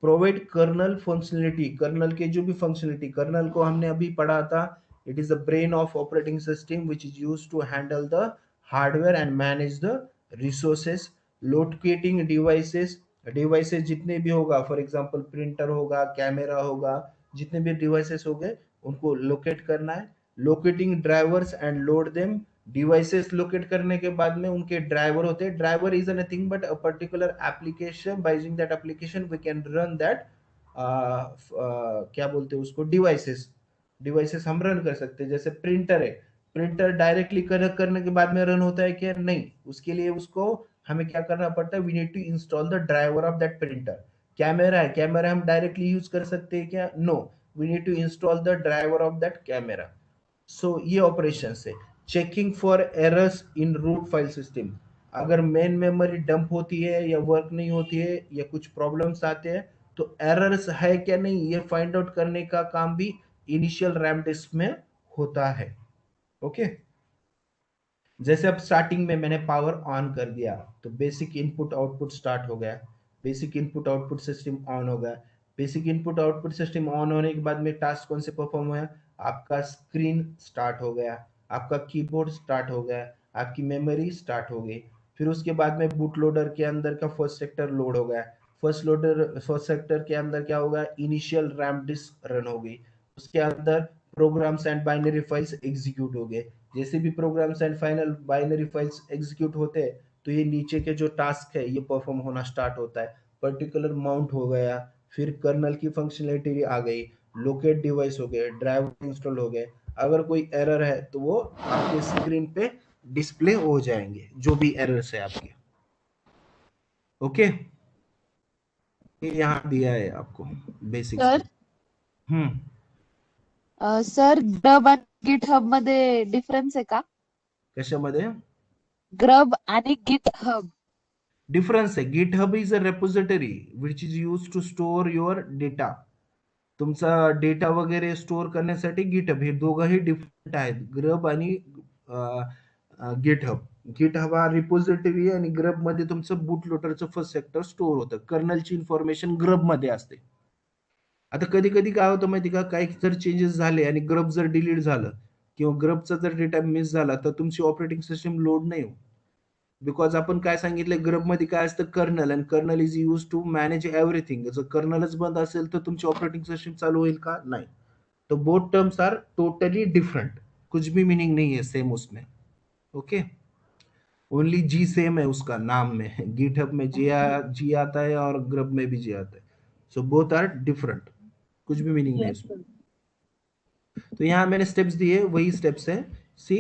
प्रोवाइड कर्नल फंक्शनलिटी, कर्नल के जो भी फंक्शनलिटी, कर्नल को हमने अभी पढ़ा था, it is the brain of operating system which is used to handle the hardware and manage the resources, locating devices, devices जितने भी होगा, फॉर एग्जांपल प्रिंटर होगा, कैमरा होगा, जितने भी डिवाइसेस हो गए उनको लोकेट करना है। Locating drivers and load them, devices locate करने के बाद में उनके ड्राइवर होते हैं। Driver is nothing but a particular application, by using that application we can run that क्या बोलते हैं उसको, डिवाइसेस। डिवाइसेस हम रन कर सकते हैं। जैसे प्रिंटर है, प्रिंटर डायरेक्टली कनेक्ट करने के बाद में रन होता है क्या? नहीं, उसके लिए उसको हमें क्या करना पड़ता है? We need to install the driver of that printer. Camera है, कैमरा हम डायरेक्टली यूज कर सकते हैं क्या? No, we need to install the driver of that camera. So ये ऑपरेशन है। Checking for errors in root file system, अगर मेन मेमोरी डंप होती है या वर्क नहीं होती है या कुछ प्रॉब्लम्स आते हैं तो एरर्स है क्या नहीं ये फाइंड आउट करने का काम भी इनिशियल रैम डिस्क में होता है। ओके, जैसे अब स्टार्टिंग में मैंने पावर ऑन कर दिया तो बेसिक इनपुट आउटपुट स्टार्ट हो गया, basic input output system on हो गया। Basic input output system on होने के बाद में टास्क कौन से परफॉर्म हुआ? आपका स्क्रीन स्टार्ट हो गया, आपका कीबोर्ड स्टार्ट हो गया, आपकी मेमोरी स्टार्ट हो गई। फिर उसके बाद में बूट लोडर के अंदर का फर्स्ट सेक्टर लोड हो गया। फर्स्ट सेक्टर के अंदर क्या होगा? इनिशियल रैम डिस्क रन हो गई, उसके अंदर programs and binary files execute हो गए। जैसे भी programs and final binary files execute होते हैं तो ये नीचे के जो टास्क है ये परफॉर्म होना स्टार्ट होता है। पर्टिकुलर माउंट हो गया, फिर कर्नल की फंक्शनलिटी आ गई, लोकेट डिवाइस हो गए, ड्राइवर इंस्टॉल हो गए। अगर कोई एरर है तो वो आपके स्क्रीन पे डिस्प्ले हो जाएंगे, जो भी एरर्स है आपके। ओके, ये यहाँ दिया है आपको बेसिक्स सर सर ग्रब आणि गिटहब मध्ये डिफरन्स आहे का? कशामध्ये ग्रब आणि गिटहब. डिफरन्स आहे? GitHub is a repository which is use to store your data. तुमचा डेटा वगैरे स्टोअर करण्यासाठी गिटहब, हे दोघंही डिफरंट आहेत, ग्रब आणि गिटहब। गिटहब हा रिपोजिटरी आहे आणि ग्रब मध्ये तुमचं बूट लोडरचं फर्स्ट सेक्टर स्टोअर होतं, कर्नलची इन्फॉर्मेशन ग्रब मध्ये असते। आता कधी कधी काय होतं माहिती का, काही जर चेंजेस झाले आणि ग्रब जर डिलीट झालं किंवा ग्रबचा जर डेटा मिस झाला तर तुमची ऑपरेटिंग सिस्टम लोड नाही हो। बिकॉज आपण काय सांगितलं, ग्रब मध्ये काय असतं? कर्नल, आणि kernel is use to manage everything. जर कर्नलच बंद असेल तर तुमची ऑपरेटिंग सिस्टम चालू होईल का? नाही। तो both terms are totally different, कुछ भी मीनिंग नहीं है सेम उसमें। ओके, ओनली जी सेम है उसका नाम में, गिटहब में जी आता है और ग्रब में भी जी आता है। सो बोथ आर डिफरेंट, कुछ भी मीनिंग नहीं उसमें। तो यहाँ मैंने स्टेप्स दिए, वही स्टेप्स हैं। सी,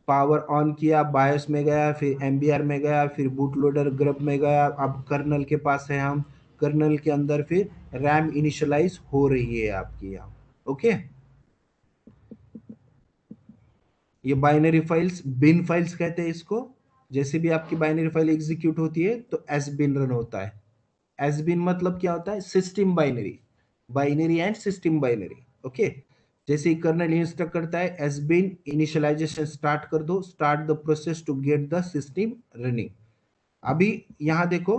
पावर ऑन किया, बायोस में गया, फिर एमबीआर में गया, फिर बूट लोडर ग्रब में गया, अब कर्नल के पास है हम, कर्नल के अंदर फिर रैम इनिशियलाइज हो रही है आपकी यहाँ। ओके, ये बाइनरी फाइल्स, बिन फाइल्स कहते हैं इसको। जैसे भी आपकी बाइनरी फाइल एग्जीक्यूट होती है तो एस बिन रन होता है। एस बिन मतलब क्या होता है? System binary, binary and system binary. Okay, जैसे ही कर्नल इंस्ट्रक्ट करता है एस बिन इनिशियलाइजेशन स्टार्ट कर दो, start the process to get the system running. अभी यहाँ देखो,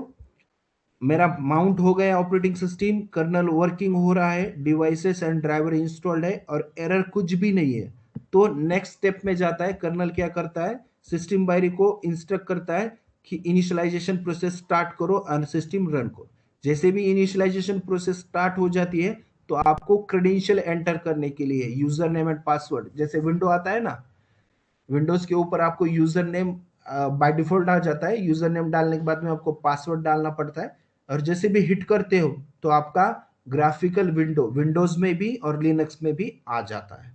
मेरा माउंट हो गया ऑपरेटिंग सिस्टम, कर्नल वर्किंग हो रहा है, डिवाइसेस एंड ड्राइवर इंस्टॉल्ड है और एरर कुछ भी नहीं है। तो नेक्स्ट स्टेप में जाता है, कर्नल क्या करता है? सिस्टम बाइनरी को इंस्ट्रक्ट करता है कि इनिशियलाइजेशन प्रोसेस स्टार्ट करो और सिस्टम रन करो। जैसे भी इनिशियलाइजेशन प्रोसेस स्टार्ट हो जाती है तो आपको क्रेडेंशियल एंटर करने के लिए यूजर नेम एंड पासवर्ड, जैसे विंडो आता है ना, विंडोज के ऊपर आपको यूजर नेम बाय डिफॉल्ट आ जाता है, यूजर नेम डालने के बाद में आपको पासवर्ड डालना पड़ता है। और जैसे भी हिट करते हो तो आपका ग्राफिकल विंडो विंडोज में भी और लिनक्स में भी आ जाता है।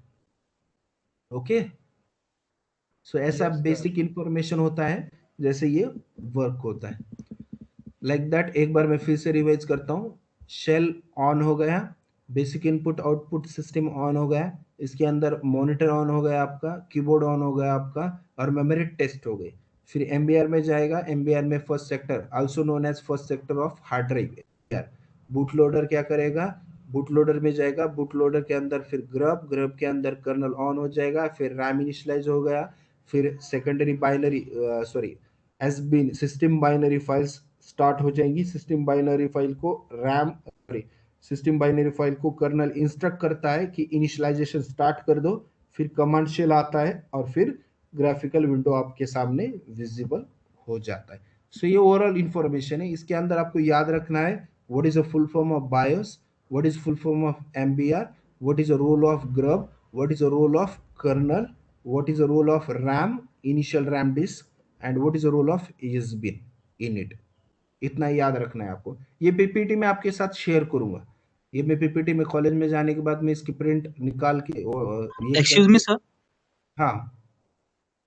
ओके, सो ऐसा बेसिक इंफॉर्मेशन होता है, जैसे ये वर्क होता है लाइक दैट। एक बार मैं फिर से रिवाइज करता हूँ। शेल ऑन हो गया, basic input output system on हो गया, इसके अंदर मॉनिटर ऑन हो गया आपका, कीबोर्ड ऑन हो गया आपका, और मेमोरी टेस्ट हो गई। फिर एमबीआर में जाएगा, एमबीआर में first sector also known as first sector of hard drive. Boot loader क्या करेगा? बूट लोडर में जाएगा, बूट लोडर के अंदर फिर ग्रब, ग्रब के अंदर कर्नल ऑन हो जाएगा, फिर रैम इनिशियलाइज हो गया, फिर सेकेंडरी बाइनरी सॉरी एस बिन सिस्टम बाइनरी फाइल्स स्टार्ट हो जाएंगी। सिस्टम बाइनरी फाइल को RAM sorry system binary file को कर्नल इंस्ट्रक्ट करता है कि इनिशियलाइजेशन स्टार्ट कर दो, फिर कमांड शेल आता है और फिर ग्राफिकल विंडो आपके सामने विजिबल हो जाता है। सो ये ओवरऑल इंफॉर्मेशन है। इसके अंदर आपको याद रखना है what is a full form of BIOS, what is full form of MBR, what is the role of grub, what is the role of kernel, what is the role of RAM, initial RAM disk, and what is the role of ESBIN in it. इतना याद रखना है आपको. ये पीपीटी मैं आपके साथ शेयर करूंगा. ये मैं पीपीटी में कॉलेज में जाने के बाद में इसकी प्रिंट निकाल के ये एक्सक्यूज मी सर. हाँ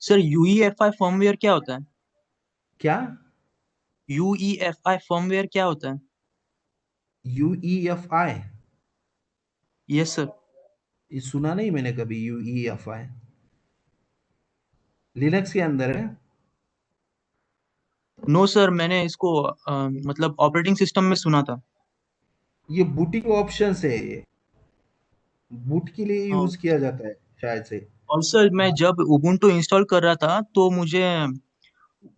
सर UEFI फर्मवेयर क्या होता है? क्या? UEFI फर्मवेयर क्या होता है? UEFI yes sir. ये सुना नहीं मैंने कभी. UEFI लिनक्स के अंदर है. नो सर, मैंने इसको मतलब ऑपरेटिंग सिस्टम में सुना था. ये बूटिंग ऑप्शन है. ये बूट के लिए हाँ. यूज किया जाता है शायद से. और सर मैं जब उबुंटू इंस्टॉल कर रहा था तो मुझे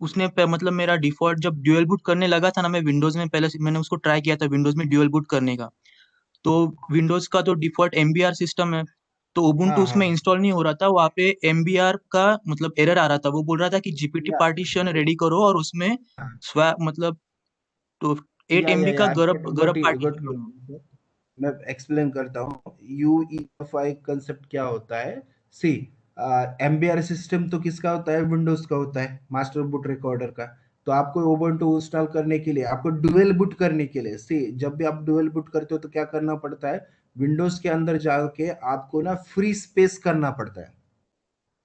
उसने मतलब मेरा डिफॉल्ट जब ड्यूअल बूट करने लगा था ना, मैं विंडोज में पहले मैंने उसको ट्राई किया था विंडोज में ड्यूअल बूट करने का. तो विंडोज का तो डिफॉल्ट MBR सिस्टम है, तो उबुंटू हाँ उसमें हाँ इंस्टॉल नहीं हो रहा था. वहाँ पे MBR का मतलब एरर आ रहा था. वो बोल रहा था कि GPT या पार्टीशन रेडी करो और उसमें स्वैप मतलब तो 8 MB का गरब पार्टीशन बनाओ. मैं एक्सप्लेन करता हूँ. UEFI कंसेप्ट क्या होता है. सी MBR सिस्टम तो किसका होता है? विंडोज का होता है, मास्टर बूट रिकॉर्डर का. तो आपको उबुंटू इंस्टॉल करने के लिए, आपको डुअल बूट करने के लिए, सी जब भी आप डुअल बूट करते हो तो क्या करना पड़ता है? विंडोज के अंदर जाके आपको ना फ्री स्पेस करना पड़ता है.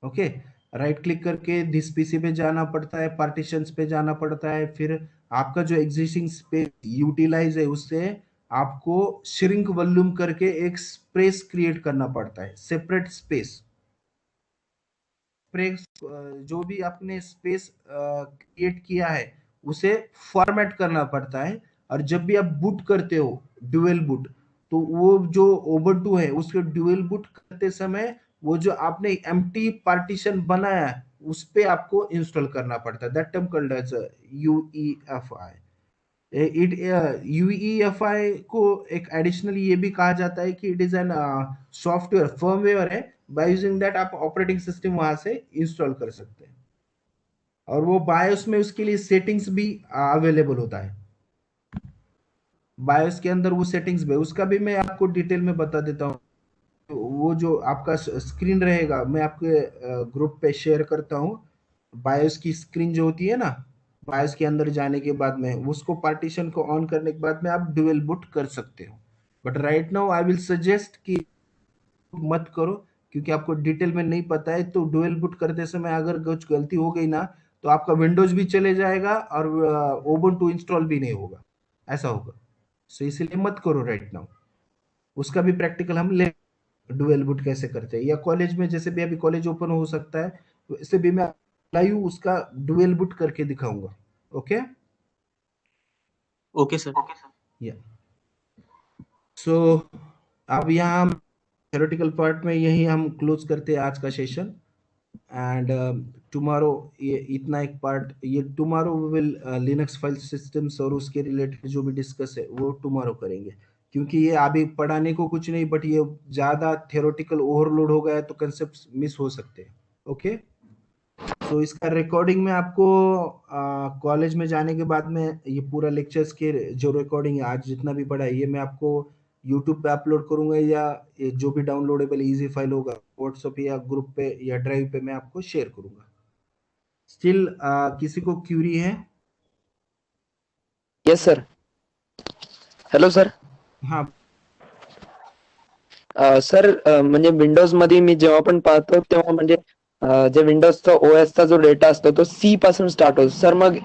ओके, राइट क्लिक करके दिस पीसी पे जाना पड़ता है, पार्टीशंस पे जाना पड़ता है. फिर आपका जो एग्जिस्टिंग स्पेस यूटिलाइज है उससे आपको श्रिंक वॉल्यूम करके एक स्पेस क्रिएट करना पड़ता है, सेपरेट स्पेस. जो भी आपने स्पेस क्रिएट किया है उसे फॉर्मेट करना पड़ता है. और जब भी आप बूट करते हो ड्यूअल बूट, तो वो जो उबुंटू है उसके ड्यूअल बूट करते समय वो जो आपने एम्प्टी पार्टीशन बनाया है उस पे आपको इंस्टॉल करना पड़ता है. That term called as UEFI. UEFI को एक एडिशनली ये भी कहा जाता है कि it is N software firmware है. बाय यूजिंग दैट आप ऑपरेटिंग सिस्टम वहां से इंस्टॉल कर सकते हैं. और वो बायोस में उसके लिए सेटिंग्स भी अवेलेबल होता है. बायोस के अंदर वो सेटिंग्स भी, उसका भी मैं आपको डिटेल में बता देता हूँ. वो जो आपका स्क्रीन रहेगा मैं आपके ग्रुप पे शेयर करता हूँ. बायोस की स्क्रीन जो होती है ना, बायोस के अंदर जाने के बाद में उसको पार्टीशन को ऑन करने के बाद में आप डुअल बूट कर सकते हो. But right now I will suggest कि मत करो, क्योंकि आपको डिटेल में नहीं पता है. तो डुअल बूट करते समय अगर कुछ गलती हो गई ना तो आपका विंडोज भी चले जाएगा और उबुंटू इंस्टॉल भी नहीं होगा. ऐसा होगा. सो इसलिए मत करो राइट नाउ. उसका भी प्रैक्टिकल हम ले डुअल बूट कैसे करते हैं, या कॉलेज में जैसे भी अभी कॉलेज ओपन हो सकता है वैसे भी मैं लाइव उसका डुअल बूट करके दिखाऊंगा. Okay okay sir. या सो अब यहाँ थ्योरेटिकल पार्ट में यही हम क्लोज करते हैं आज का सेशन. एंड टुमारो ये इतना एक पार्ट, ये tomorrow will Linux file systems और उसके रिलेटेड जो भी डिस्कस है वो टुमारो करेंगे. क्योंकि ये अभी पढ़ाने को कुछ नहीं, बट ये ज़्यादा थ्योरेटिकल ओवरलोड हो गया है तो कंसेप्ट मिस हो सकते हैं. ओके, तो इसका रिकॉर्डिंग में आपको कॉलेज में जाने के बाद में ये पूरा लेक्चर्स के जो रिकॉर्डिंग है आज जितना भी पढ़ा है ये मैं आपको यूट्यूब पे अपलोड करूंगा, या ये जो भी डाउनलोडेबल इजी फाइल होगा व्हाट्सएप या ग्रुप पे या ड्राइव पे मैं आपको शेयर करूंगा. स्टिल किसी को क्यूरी है? Yes sir. Hello sir. हाँ सर म्हणजे विंडोज मध्ये मी जेव्हा पण पाहतो तेव्हा म्हणजे जे विंडोजचा OS चा जो डेटा असतो तो C पासून स्टार्ट होतो सर. मग